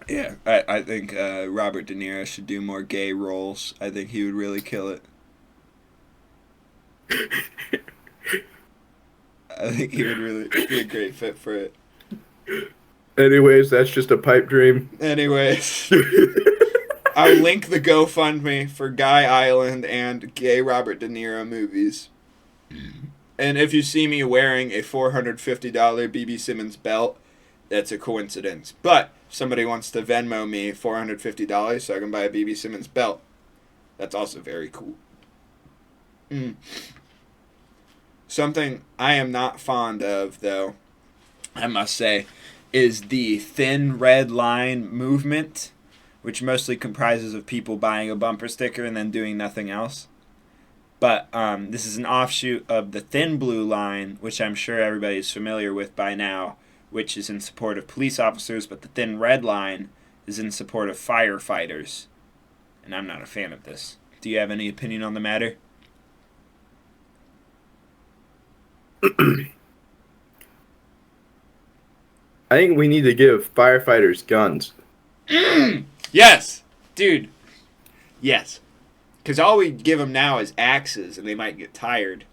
Yeah, I think Robert De Niro should do more gay roles. I think he would really kill it. I think he would really be a great fit for it. Anyways, that's just a pipe dream. Anyways, I'll link the GoFundMe for Guy Island and gay Robert De Niro movies. And if you see me wearing a $450 BB Simmons belt, that's a coincidence. But if somebody wants to Venmo me $450 so I can buy a BB Simmons belt, that's also very cool. Something I am not fond of, though, I must say, is the thin red line movement, which mostly comprises of people buying a bumper sticker and then doing nothing else. But this is an offshoot of the thin blue line, which I'm sure everybody is familiar with by now, which is in support of police officers, but the thin red line is in support of firefighters. And I'm not a fan of this. Do you have any opinion on the matter? I think we need to give firefighters guns. Yes! Dude. Yes. Because all we give them now is axes, and they might get tired.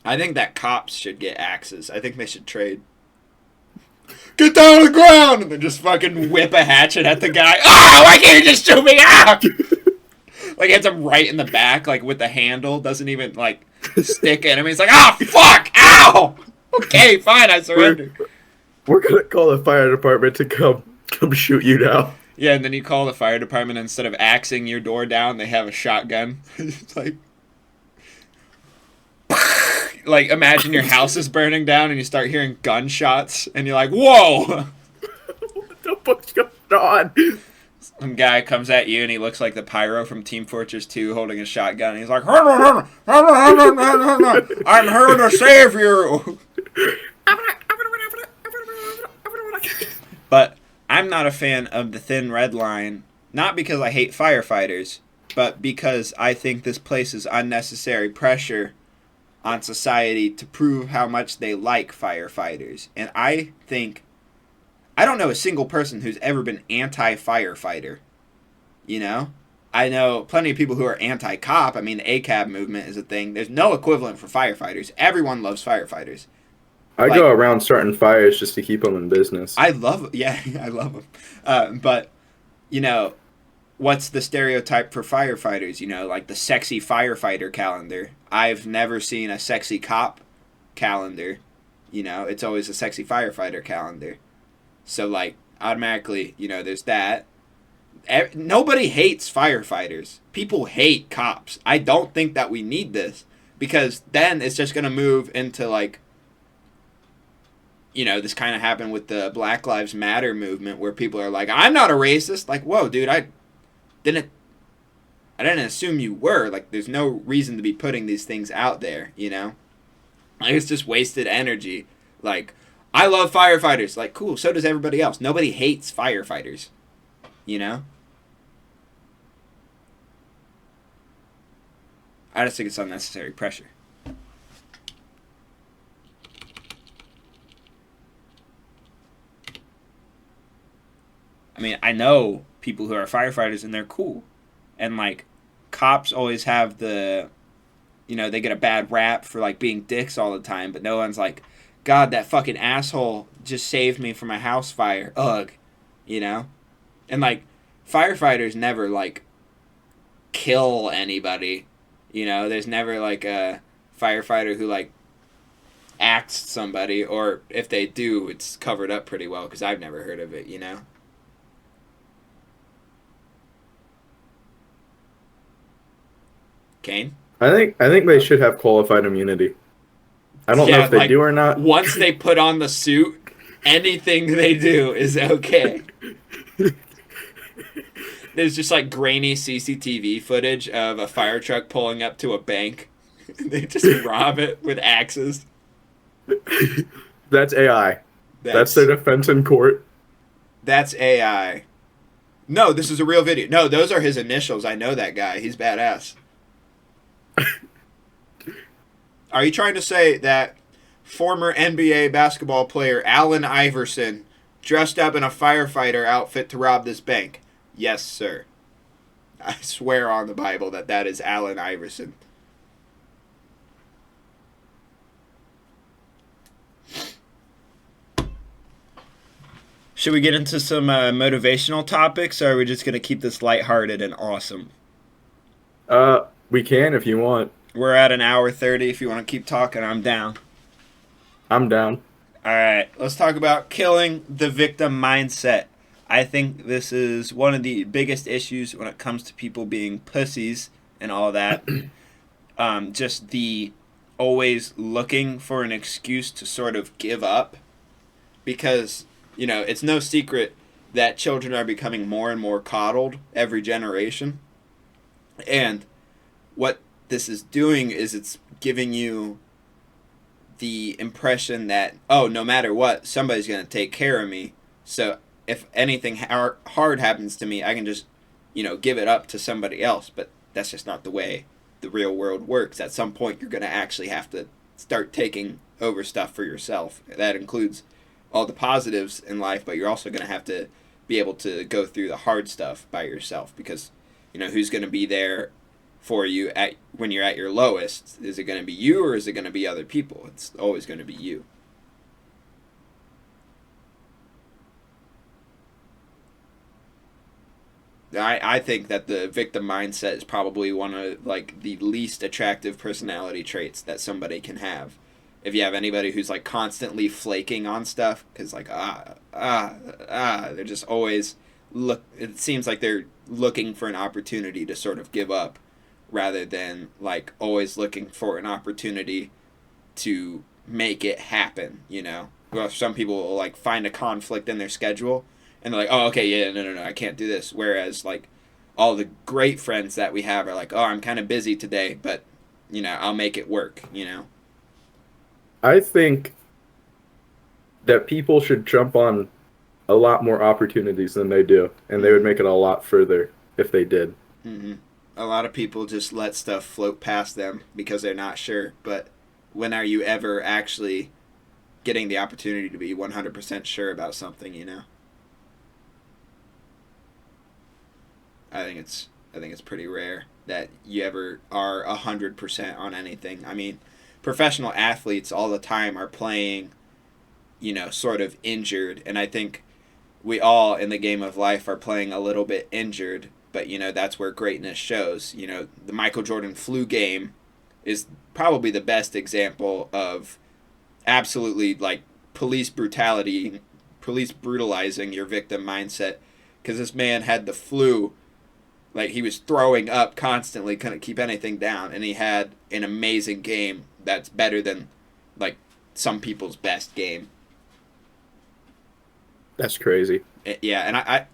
I think that cops should get axes. I think they should trade. Get down on the ground! And then just fucking whip a hatchet at the guy. Ah! Why can't you just shoot me? Ah! Like, hits him right in the back, like, with the handle. Doesn't even, like, stick in him. He's like, ah, fuck! Ow! Okay, fine, I surrender. We're gonna call the fire department to come shoot you now. Yeah, and then you call the fire department, instead of axing your door down, they have a shotgun. It's like, imagine your house is burning down and you start hearing gunshots, and you're like, whoa! What the fuck's going on? Some guy comes at you and he looks like the pyro from Team Fortress 2 holding a shotgun, and he's like, I'm here to save you! But I'm not a fan of the thin red line, not because I hate firefighters, but because I think this places unnecessary pressure on society to prove how much they like firefighters. And I think, I don't know a single person who's ever been anti-firefighter, you know? I know plenty of people who are anti-cop. I mean, the ACAB movement is a thing. There's no equivalent for firefighters. Everyone loves firefighters. I Like, go around starting fires just to keep them in business. I love, yeah, I love them. But, you know, what's the stereotype for firefighters? You know, like the sexy firefighter calendar. I've never seen a sexy cop calendar. You know, it's always a sexy firefighter calendar. So, like, automatically, you know, there's that. Nobody hates firefighters. People hate cops. I don't think that we need this, because then it's just going to move into, like, you know, this kind of happened with the Black Lives Matter movement, where people are like, I'm not a racist. Like, whoa, dude, I didn't assume you were. Like, there's no reason to be putting these things out there, you know? Like, it's just wasted energy. Like, I love firefighters. Like, cool, so does everybody else. Nobody hates firefighters, you know? I just think it's unnecessary pressure. I mean, I know people who are firefighters and they're cool. And, like, cops always have the, you know, they get a bad rap for, like, being dicks all the time, but no one's like, God, that fucking asshole just saved me from a house fire. Ugh. You know? And, like, firefighters never, like, kill anybody. You know, there's never, like, a firefighter who, like, axed somebody, or if they do, it's covered up pretty well, because I've never heard of it, you know? Kane? I think they should have qualified immunity. I don't know if they like, do or not. Once they put on the suit, anything they do is okay. There's just like grainy CCTV footage of a fire truck pulling up to a bank. They just rob it with axes. That's AI. That's their defense in court. That's AI. No, this is a real video. No, those are his initials. I know that guy. He's badass. Are you trying to say that former NBA basketball player Allen Iverson dressed up in a firefighter outfit to rob this bank? Yes, sir. I swear on the Bible that that is Allen Iverson. Should we get into some motivational topics, or are we just going to keep this lighthearted and awesome? We can if you want. We're at an hour 30. If you want to keep talking, I'm down. I'm down. All right, let's talk about killing the victim mindset. I think this is one of the biggest issues when it comes to people being pussies and all that. Just the always looking for an excuse to sort of give up. Because, you know, it's no secret that children are becoming more and more coddled every generation. And what this is doing is it's giving you the impression that, oh, no matter what, somebody's going to take care of me. So if anything hard happens to me, I can just, you know, give it up to somebody else. But that's just not the way the real world works. At some point, you're going to actually have to start taking over stuff for yourself. That includes all the positives in life, but you're also going to have to be able to go through the hard stuff by yourself, because, you know, who's going to be there for you when you're at your lowest? Is it going to be you, or is it going to be other people? It's always going to be you. I think that the victim mindset is probably one of, like, the least attractive personality traits that somebody can have. If you have anybody who's, like, constantly flaking on stuff, because, like, they're just always it seems like they're looking for an opportunity to sort of give up, rather than, like, always looking for an opportunity to make it happen, you know? Well, some people will, like, find a conflict in their schedule, and they're like, oh, okay, yeah, no, I can't do this. Whereas, like, all the great friends that we have are like, oh, I'm kind of busy today, but, you know, I'll make it work, you know? I think that people should jump on a lot more opportunities than they do, and they would make it a lot further if they did. Mm-hmm. A lot of people just let stuff float past them because they're not sure, but when are you ever actually getting the opportunity to be 100% sure about something, you know? I think it's I think it's pretty rare that you ever are 100% on anything. I mean, professional athletes all the time are playing, sort of injured. And I think we all in the game of life are playing a little bit injured. But, that's where greatness shows. The Michael Jordan flu game is probably the best example of absolutely, like, police brutalizing your victim mindset. Because this man had the flu. Like, he was throwing up constantly, couldn't keep anything down. And he had an amazing game that's better than, like, some people's best game. That's crazy. Yeah, and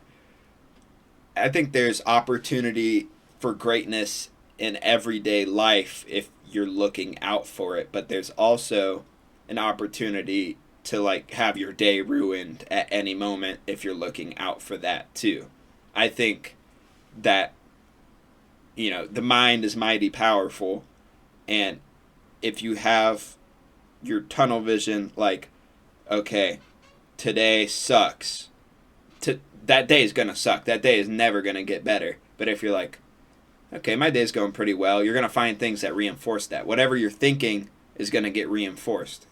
I think there's opportunity for greatness in everyday life if you're looking out for it. But there's also an opportunity to, like, have your day ruined at any moment if you're looking out for that, too. I think that, the mind is mighty powerful, and if you have your tunnel vision, like, okay, today sucks, that day is going to suck. That day is never going to get better. But if you're like, okay, my day's going pretty well, you're going to find things that reinforce that. Whatever you're thinking is going to get reinforced,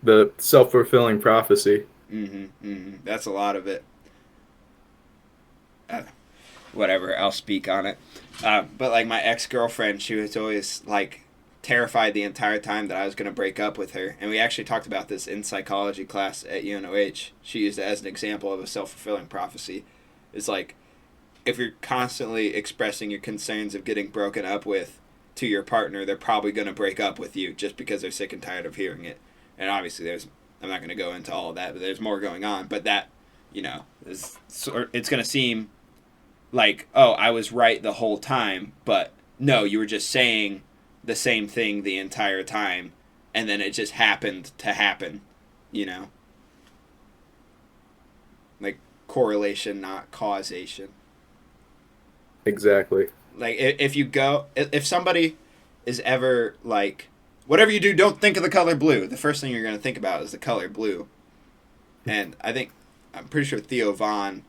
The self-fulfilling prophecy. That's a lot of it. Whatever, I'll speak on it. But, like, my ex-girlfriend, she was always, like, terrified the entire time that I was going to break up with her. And we actually talked about this in psychology class at UNOH. She used it as an example of a self-fulfilling prophecy. It's like, if you're constantly expressing your concerns of getting broken up with to your partner, they're probably going to break up with you just because they're sick and tired of hearing it. And obviously I'm not going to go into all of that, but there's more going on. But that, it's going to seem like, oh, I was right the whole time, but no, you were just saying the same thing the entire time, and then it just happened to happen, Like, correlation, not causation. Exactly. Like, if somebody is ever like, whatever you do, don't think of the color blue. The first thing you're going to think about is the color blue. And I'm pretty sure Theo Vaughn,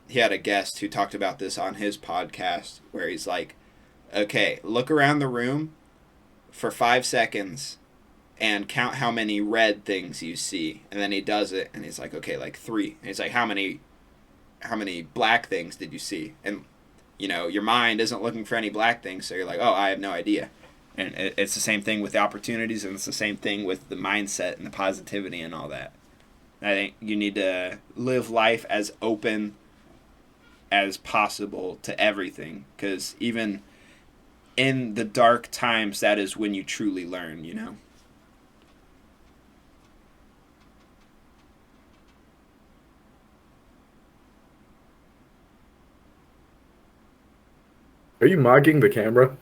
he had a guest who talked about this on his podcast, where he's like, okay, look around the room for 5 seconds and count how many red things you see. And then he does it, and he's like, okay, like 3. And he's like, how many black things did you see? And, your mind isn't looking for any black things, so you're like, oh, I have no idea. And it's the same thing with the opportunities, and it's the same thing with the mindset and the positivity and all that. I think you need to live life as open as possible to everything, because even in the dark times, that is when you truly learn, Are you mogging the camera?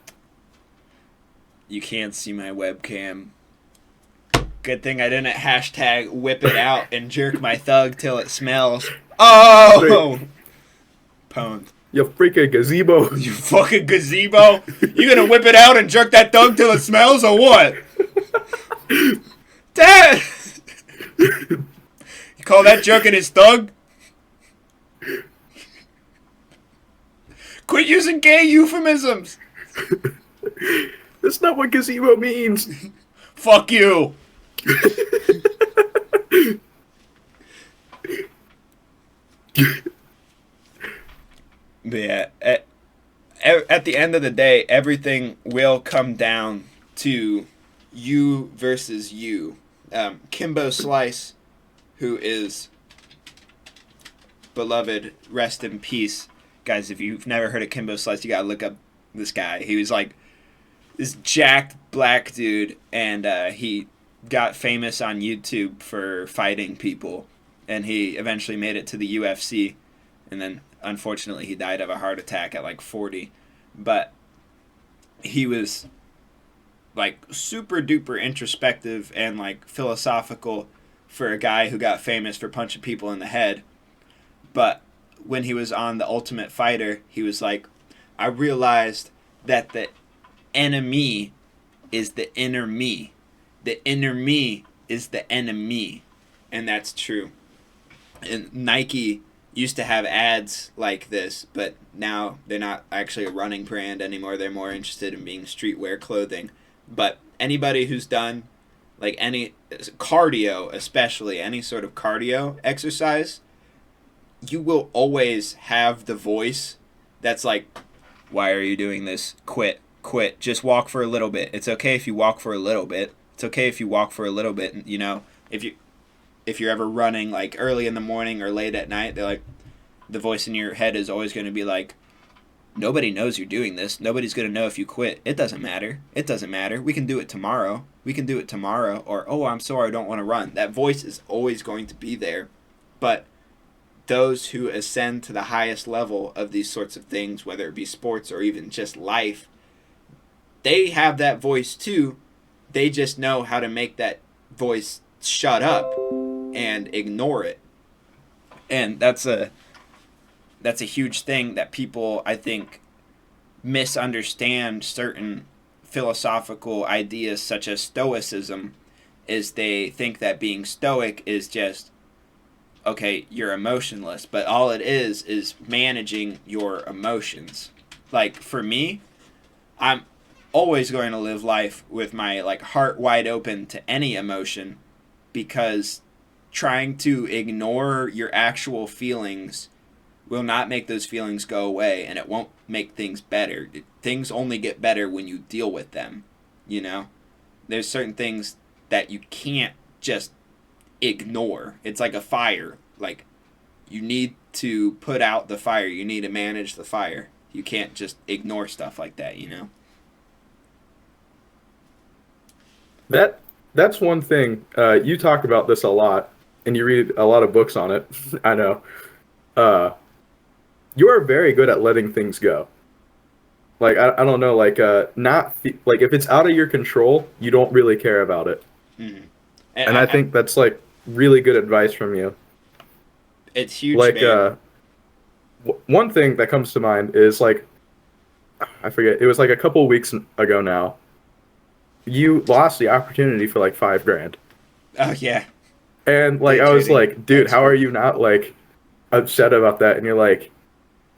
You can't see my webcam. Good thing I didn't hashtag whip it out and jerk my thug till it smells. Oh! Pwned. You freaking gazebo. You fucking gazebo? You gonna whip it out and jerk that thug till it smells or what? Dad! You call that jerking his thug? Quit using gay euphemisms! That's not what gazebo means. Fuck you! But yeah, at the end of the day, everything will come down to you versus you. Kimbo Slice, who is beloved, rest in peace. Guys, if you've never heard of Kimbo Slice, you gotta look up this guy. He was like this jacked black dude, and he got famous on YouTube for fighting people, and he eventually made it to the UFC, and then unfortunately he died of a heart attack at like 40. But he was like super duper introspective and like philosophical for a guy who got famous for punching people in the head. But when he was on The Ultimate Fighter, he was like, I realized that the enemy is the inner me. The inner me is the enemy. And that's true. And Nike, used to have ads like this, but now they're not actually a running brand anymore. They're more interested in being streetwear clothing. But anybody who's done like any cardio, especially any sort of cardio exercise, you will always have the voice that's like, why are you doing this? Quit. Just walk for a little bit. It's okay if you walk for a little bit. It's okay if you walk for a little bit. You know, if you're ever running like early in the morning or late at night, they're like, the voice in your head is always going to be like, nobody knows you're doing this. Nobody's going to know if you quit. It doesn't matter. It doesn't matter. We can do it tomorrow. We can do it tomorrow. Or, oh, I'm sorry, I don't want to run. That voice is always going to be there. But those who ascend to the highest level of these sorts of things, whether it be sports or even just life, they have that voice too. They just know how to make that voice shut up and ignore it. And that's a huge thing that people, I think, misunderstand certain philosophical ideas such as stoicism, is they think that being stoic is just, okay, you're emotionless, but all it is managing your emotions. Like, for me, I'm always going to live life with my like heart wide open to any emotion, because trying to ignore your actual feelings will not make those feelings go away, and it won't make things better. Things only get better when you deal with them, you know? There's certain things that you can't just ignore. It's like a fire. Like, you need to put out the fire. You need to manage the fire. You can't just ignore stuff like that, you know? That's one thing. You talk about this a lot, and you read a lot of books on it. I know. You are very good at letting things go. Like, I don't know, like like if it's out of your control, you don't really care about it. Mm-hmm. And I think that's like really good advice from you. It's huge, like man. One thing that comes to mind is like, I forget, it was like a couple of weeks ago now. You lost the opportunity for like $5,000. Oh yeah. And like Day I was trading like, dude, how expert. are you not like upset about that? And you're like,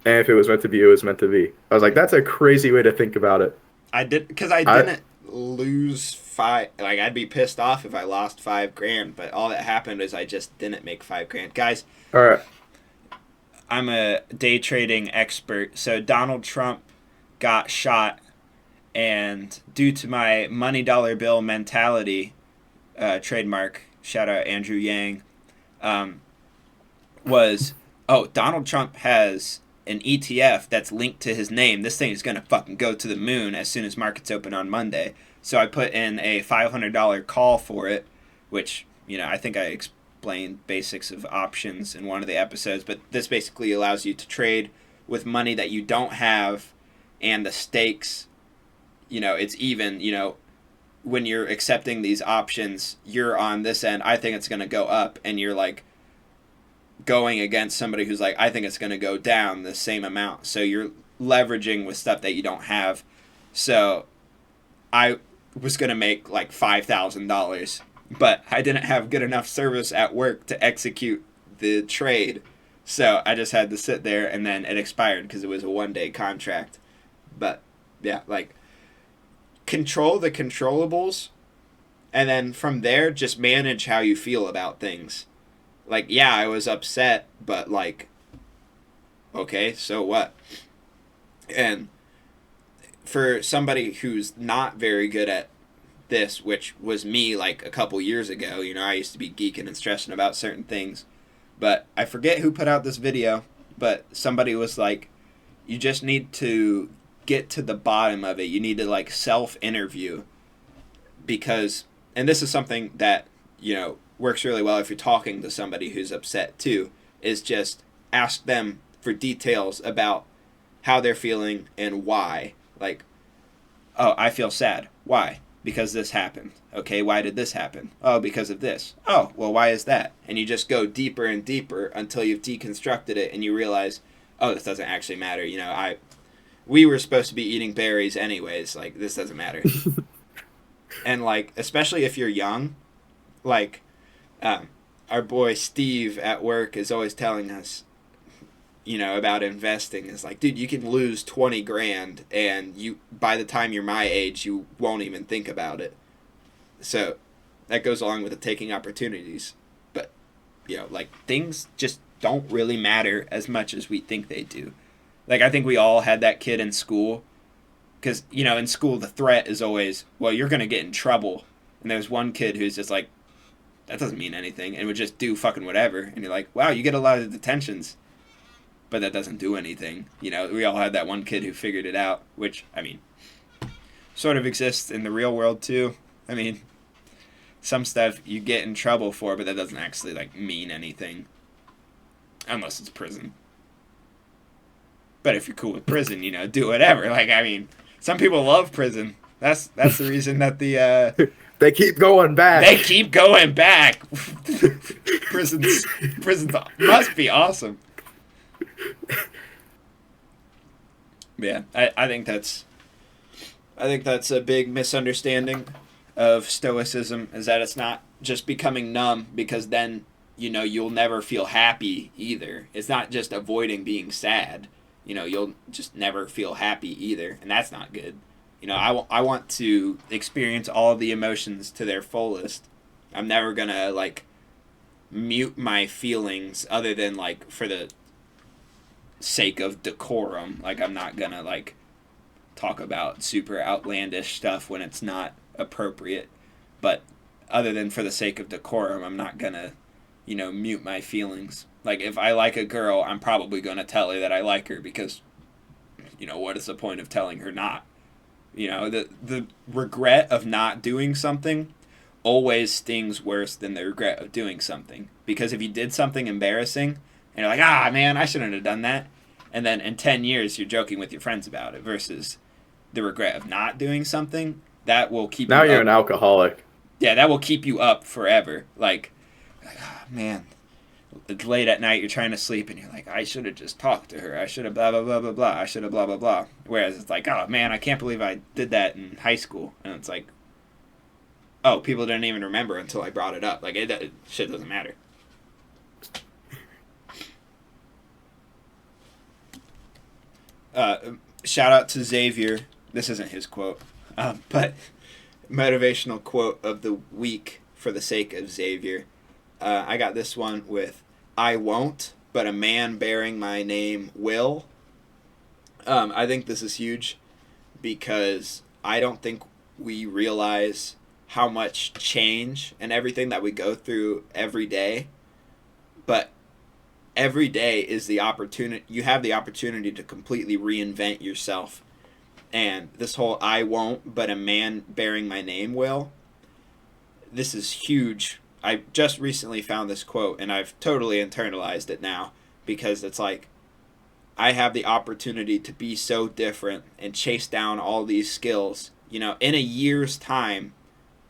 and if it was meant to be, it was meant to be. I was like, that's a crazy way to think about it. I didn't lose five. Like, I'd be pissed off if I lost $5,000, but all that happened is I just didn't make $5,000. Guys, All right. I'm a day trading expert. So Donald Trump got shot, and due to my money dollar bill mentality, trademark, shout out Andrew Yang, Donald Trump has an ETF that's linked to his name. This thing is going to fucking go to the moon as soon as markets open on Monday. So I put in a $500 call for it, which, you know, I think I explained basics of options in one of the episodes, but this basically allows you to trade with money that you don't have, and the stakes, you know, it's even, you know, when you're accepting these options, you're on this end, I think it's going to go up, and you're like going against somebody who's like, I think it's going to go down the same amount. So you're leveraging with stuff that you don't have. So I was going to make like $5,000, but I didn't have good enough service at work to execute the trade. So I just had to sit there, and then it expired because it was a 1-day contract. But yeah, like, control the controllables, and then from there, just manage how you feel about things. Like, yeah, I was upset, but like, okay, so what? And for somebody who's not very good at this, which was me like a couple years ago, you know, I used to be geeking and stressing about certain things, but I forget who put out this video, but somebody was like, you just need to get to the bottom of it. You need to like self-interview, because, and this is something that, you know, works really well if you're talking to somebody who's upset too, is just ask them for details about how they're feeling and why. Like, oh, I feel sad. Why? Because this happened. Okay, why did this happen? Oh, because of this. Oh, well, why is that? And you just go deeper and deeper until you've deconstructed it and you realize, oh, this doesn't actually matter. You know, we were supposed to be eating berries anyways. Like, this doesn't matter. And like, especially if you're young, like, our boy Steve at work is always telling us, about investing is like, dude, you can lose 20 grand and you, by the time you're my age, you won't even think about it. So that goes along with the taking opportunities. But, like, things just don't really matter as much as we think they do. Like, I think we all had that kid in school. Because, in school, the threat is always, well, you're going to get in trouble. And there's one kid who's just like, that doesn't mean anything, and would just do fucking whatever. And you're like, wow, you get a lot of detentions. But that doesn't do anything. We all had that one kid who figured it out, which, sort of exists in the real world, too. Some stuff you get in trouble for, but that doesn't actually, mean anything. Unless it's prison. But if you're cool with prison, do whatever. Some people love prison. That's the reason that the They keep going back. they keep going back. prisons must be awesome. Yeah, I think that's a big misunderstanding of Stoicism, is that it's not just becoming numb, because then you'll never feel happy either. It's not just avoiding being sad. You'll just never feel happy either, and that's not good. I want to experience all of the emotions to their fullest. I'm never gonna mute my feelings other than for the sake of decorum. I'm not gonna talk about super outlandish stuff when it's not appropriate. But other than for the sake of decorum, I'm not gonna mute my feelings. If I like a girl, I'm probably gonna tell her that I like her, because what is the point of telling her not? The regret of not doing something always stings worse than the regret of doing something. Because if you did something embarrassing, and you're like, man, I shouldn't have done that, and then in 10 years you're joking with your friends about it, versus the regret of not doing something, that will keep now you you're up. an alcoholic. Yeah, that will keep you up forever. Man, it's late at night, you're trying to sleep, and you're like, I should have just talked to her. I should have blah, blah, blah, blah, blah. I should have blah, blah, blah. Whereas it's like, oh, man, I can't believe I did that in high school. And it's like, oh, people didn't even remember until I brought it up. Shit doesn't matter. Shout out to Xavier. This isn't his quote, but motivational quote of the week for the sake of Xavier. I got this one with, I won't, but a man bearing my name will. I think this is huge, because I don't think we realize how much change and everything that we go through every day. But every day is the opportunity, you have the opportunity to completely reinvent yourself. And this whole I won't, but a man bearing my name will, this is huge. I just recently found this quote, and I've totally internalized it now, because it's I have the opportunity to be so different and chase down all these skills. In a year's time,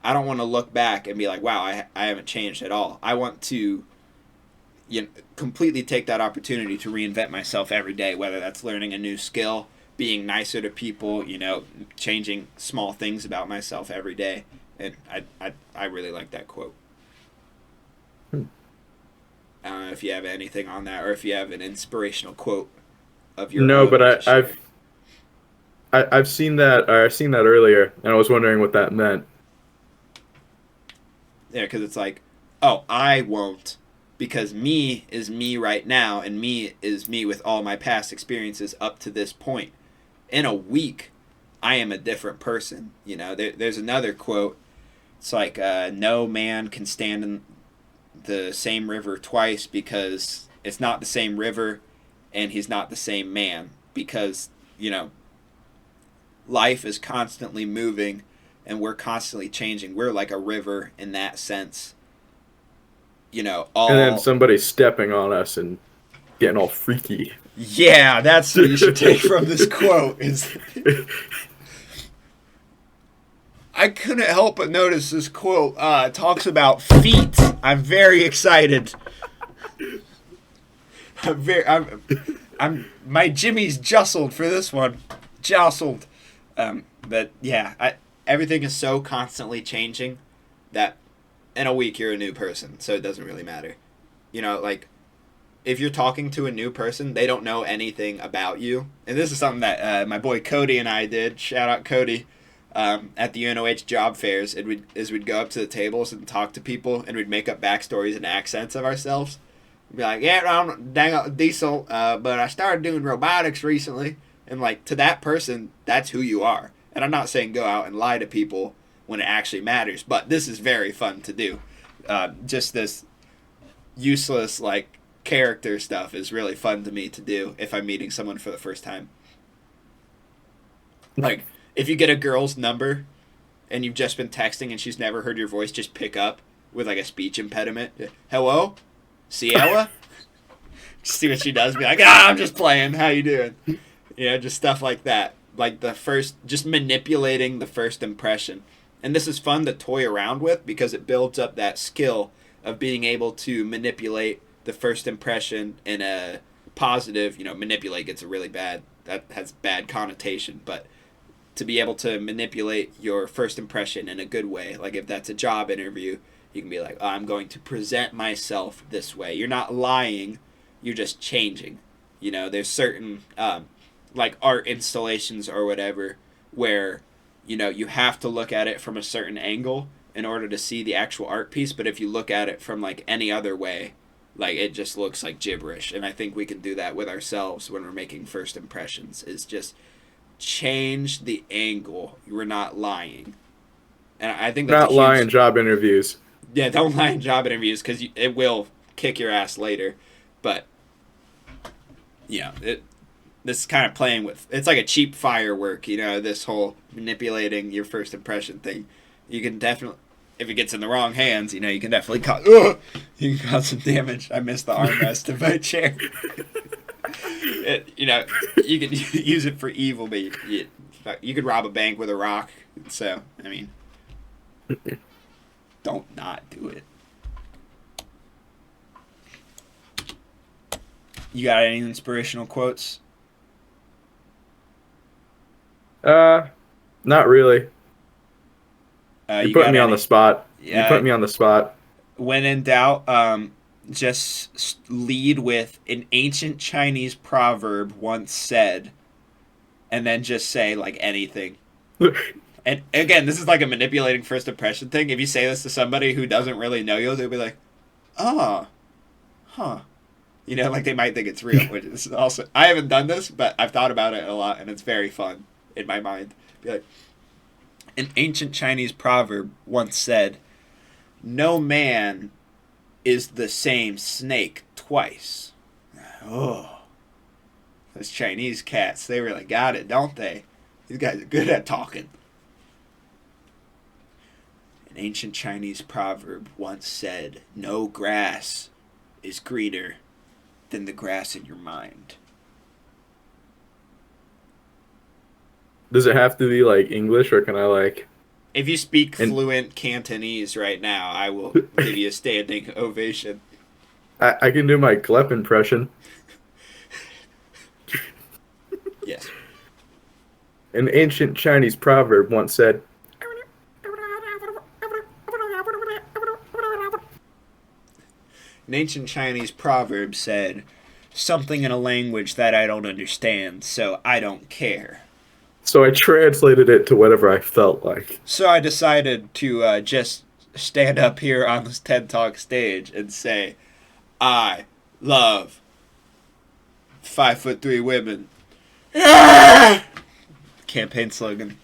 I don't want to look back and be like, wow, I haven't changed at all. I want to completely take that opportunity to reinvent myself every day, whether that's learning a new skill, being nicer to people, changing small things about myself every day. And I really like that quote. I don't know if you have anything on that, or if you have an inspirational quote of your No, own but to share. I've seen that. I've seen that earlier, and I was wondering what that meant. Yeah, because it's oh, I won't, because me is me right now, and me is me with all my past experiences up to this point. In a week, I am a different person. There's another quote. It's no man can stand in the same river twice, because it's not the same river, and he's not the same man, because life is constantly moving, and we're constantly changing. We're like a river in that sense. And then somebody's stepping on us and getting all freaky. Yeah, that's what you should take from this quote. I couldn't help but notice this quote talks about feet. I'm very excited. My Jimmy's jostled for this one. Jostled. But yeah, everything is so constantly changing that in a week you're a new person, so it doesn't really matter. if you're talking to a new person, they don't know anything about you. And this is something that my boy Cody and I did. Shout out Cody. At the UNOH job fairs, we'd go up to the tables and talk to people, and we'd make up backstories and accents of ourselves. We'd be like, yeah, I'm dang diesel, but I started doing robotics recently. And like, to that person, that's who you are. And I'm not saying go out and lie to people when it actually matters, but this is very fun to do. Just this useless, like, character stuff is really fun to me to do if I'm meeting someone for the first time. Like, if you get a girl's number and you've just been texting and she's never heard your voice, just pick up with like a speech impediment. Hello? Ciela? See what she does. Be like, I'm just playing. How you doing? You know, just stuff like that. Like just manipulating the first impression. And this is fun to toy around with because it builds up that skill of being able to manipulate the first impression in a positive, manipulate gets a really bad, that has bad connotation, but to be able to manipulate your first impression in a good way. Like if that's a job interview, you can be like, I'm going to present myself this way. You're not lying, you're just changing. There's certain like art installations or whatever where, you have to look at it from a certain angle in order to see the actual art piece. But if you look at it from like any other way, like it just looks like gibberish. And I think we can do that with ourselves when we're making first impressions, is just change the angle. You were not lying. And I think that's not lying in job interviews. Yeah, don't lie in job interviews because it will kick your ass later. But this is kind of playing with, it's like a cheap firework, this whole manipulating your first impression thing. You can definitely, if it gets in the wrong hands, you can definitely you can cause some damage. I missed the armrest of my chair. You can use it for evil, but you could rob a bank with a rock. So, I mean, don't not do it. You got any inspirational quotes? Not really. You put me on the spot. Yeah, you put me on the spot. When in doubt, just lead with an ancient Chinese proverb once said, and then just say like anything. And again, this is like a manipulating first impression thing. If you say this to somebody who doesn't really know you, they'll be like, oh, huh. Like they might think it's real, which is also, I haven't done this, but I've thought about it a lot, and it's very fun in my mind. Be like, an ancient Chinese proverb once said, no man is the same snake twice. Oh, those Chinese cats, they really got it, don't they? These guys are good at talking. An ancient Chinese proverb once said, no grass is greener than the grass in your mind. Does it have to be like English, or can I like... If you speak fluent Cantonese right now, I will give you a standing ovation. I can do my Glep impression. Yes. An ancient Chinese proverb once said, An ancient Chinese proverb said, something in a language that I don't understand, so I don't care. So I translated it to whatever I felt like. So I decided to just stand up here on this TED Talk stage and say, I love 5'3" women. Campaign slogan.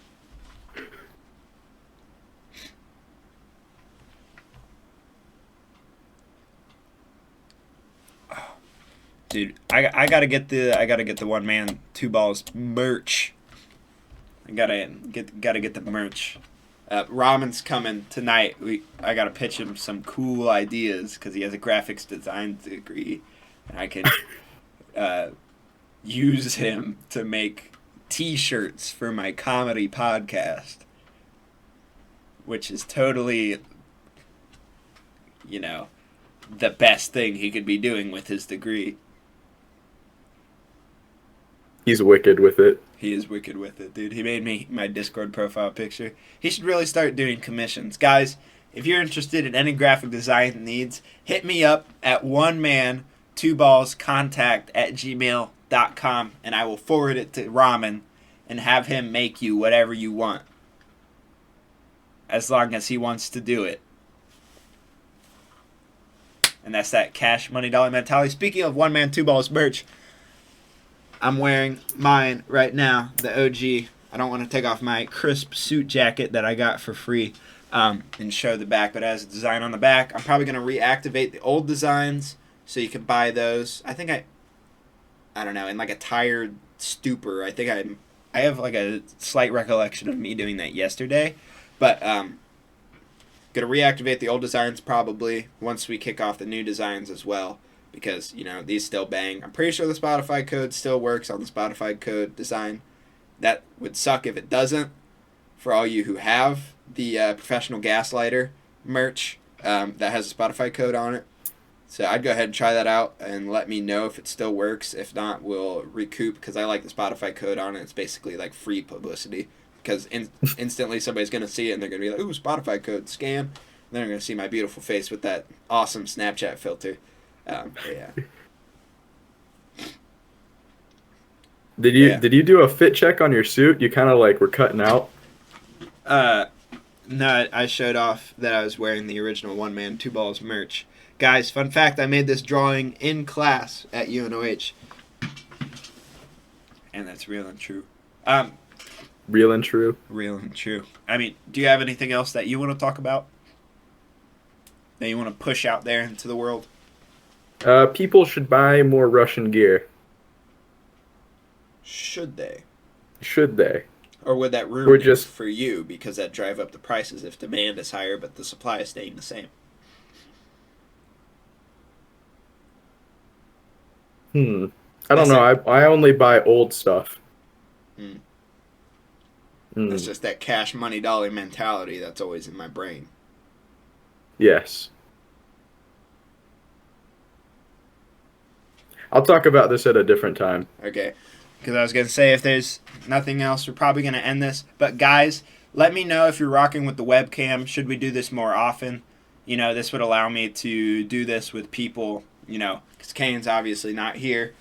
Dude, I gotta get the one man two balls merch. I gotta get the merch. Ramen's coming tonight. I gotta pitch him some cool ideas because he has a graphics design degree, and I can use him to make T-shirts for my comedy podcast, which is totally, the best thing he could be doing with his degree. He's wicked with it. He is wicked with it, dude. He made me my Discord profile picture. He should really start doing commissions. Guys, if you're interested in any graphic design needs, hit me up at 2ballscontact@gmail.com, and I will forward it to Ramen and have him make you whatever you want. As long as he wants to do it. And that's that cash money dollar mentality. Speaking of one man, two balls merch, I'm wearing mine right now, the OG. I don't want to take off my crisp suit jacket that I got for free and show the back, but it has a design on the back. I'm probably going to reactivate the old designs so you can buy those. I think I don't know, in like a tired stupor. I think I have like a slight recollection of me doing that yesterday, but gonna reactivate the old designs probably once we kick off the new designs as well, because these still bang. I'm pretty sure the Spotify code still works on the Spotify code design. That would suck if it doesn't. For all you who have the Professional Gaslighter merch that has a Spotify code on it, so I'd go ahead and try that out and let me know if it still works. If not, we'll recoup, because I like the Spotify code on it. It's basically like free publicity, because instantly somebody's going to see it and they're going to be like, ooh, Spotify code, scam. And then they're going to see my beautiful face with that awesome Snapchat filter. Yeah. Did you do a fit check on your suit? You kind of like were cutting out. No, I showed off that I was wearing the original One Man, Two Balls merch. Guys, fun fact, I made this drawing in class at UNOH. And that's real and true. Real and true. Real and true. I mean, do you have anything else that you want to talk about? That you want to push out there into the world? People should buy more Russian gear. Should they? Should they? Or would that ruin Or it just for you, because that drive up the prices if demand is higher but the supply is staying the same? I don't know. I only buy old stuff. It's just that cash money dollar mentality that's always in my brain. Yes. I'll talk about this at a different time. Okay. Because I was going to say, if there's nothing else, we're probably going to end this. But guys, let me know if you're rocking with the webcam. Should we do this more often? This would allow me to do this with people, because Kane's obviously not here.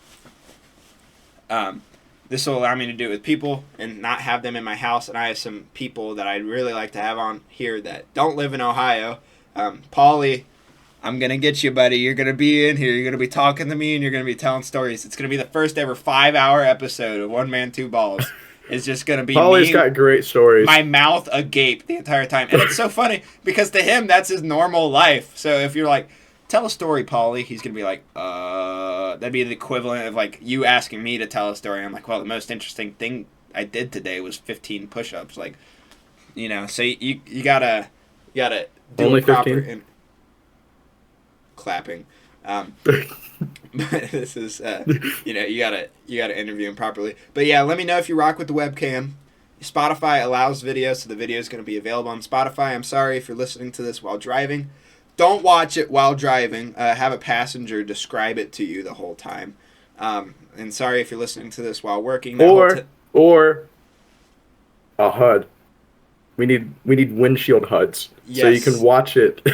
This will allow me to do it with people and not have them in my house. And I have some people that I'd really like to have on here that don't live in Ohio. Paulie, I'm going to get you, buddy. You're going to be in here. You're going to be talking to me and you're going to be telling stories. It's going to be the first ever 5-hour episode of One Man, Two Balls. It's just going to be Paulie's me, got great stories. my mouth agape the entire time. And it's so funny because to him, that's his normal life. So if you're like, tell a story, Paulie, he's going to be like, that'd be the equivalent of like you asking me to tell a story. I'm like, well, the most interesting thing I did today was 15 push-ups. Like, so you gotta do Only it proper 15? and clapping. But this is you gotta interview him properly. But yeah, let me know if you rock with the webcam. Spotify allows video, so the video is going to be available on Spotify. I'm sorry if you're listening to this while driving. Don't watch it while driving. Have a passenger describe it to you the whole time. And sorry if you're listening to this while working. Or a HUD. We need windshield HUDs, so you can watch it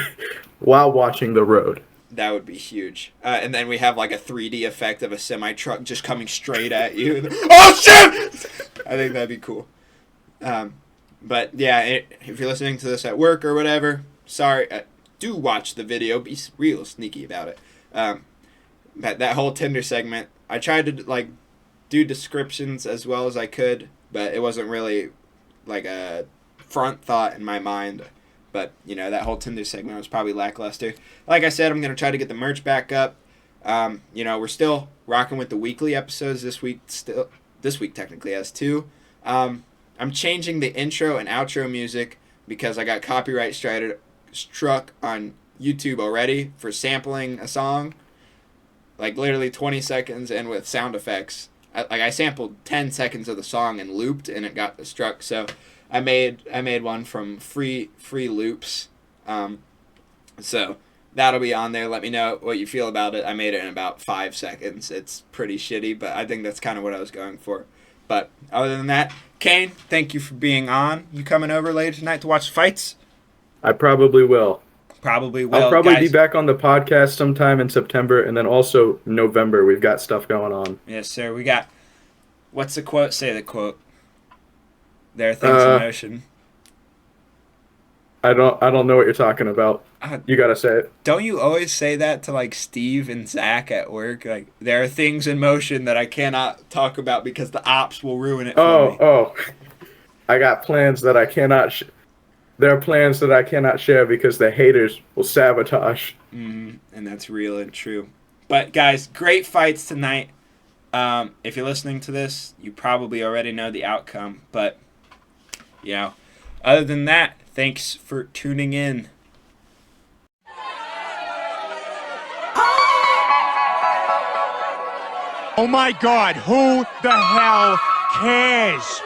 while watching the road. That would be huge. And then we have like a 3D effect of a semi-truck just coming straight at you. Oh, shit! I think that'd be cool. But yeah, if you're listening to this at work or whatever, sorry, do watch the video. Be real sneaky about it. That whole Tinder segment, I tried to like do descriptions as well as I could, but it wasn't really like a front thought in my mind. But, that whole Tinder segment was probably lackluster. Like I said, I'm going to try to get the merch back up. We're still rocking with the weekly episodes this week. This week technically has 2. I'm changing the intro and outro music because I got copyright struck on YouTube already for sampling a song. Like literally 20 seconds and with sound effects. I sampled 10 seconds of the song and looped and it got struck. So I made one from free loops. So that'll be on there. Let me know what you feel about it. I made it in about 5 seconds. It's pretty shitty, but I think that's kind of what I was going for. But other than that, Kane, thank you for being on. You coming over later tonight to watch fights? I probably will. probably will. I'll probably be Guys, back on the podcast sometime in September, and then also November. We've got stuff going on. yes, sir. We got. What's the quote? Say the quote. There are things in motion. I don't know what you're talking about. You gotta say it. Don't you always say that to like Steve and Zach at work? Like, there are things in motion that I cannot talk about because the ops will ruin it for me. Oh, I got plans that I cannot. There are plans that I cannot share because the haters will sabotage. And that's real and true. But guys, great fights tonight. If you're listening to this, you probably already know the outcome. But, you know, other than that, thanks for tuning in. Oh my God, who the hell cares?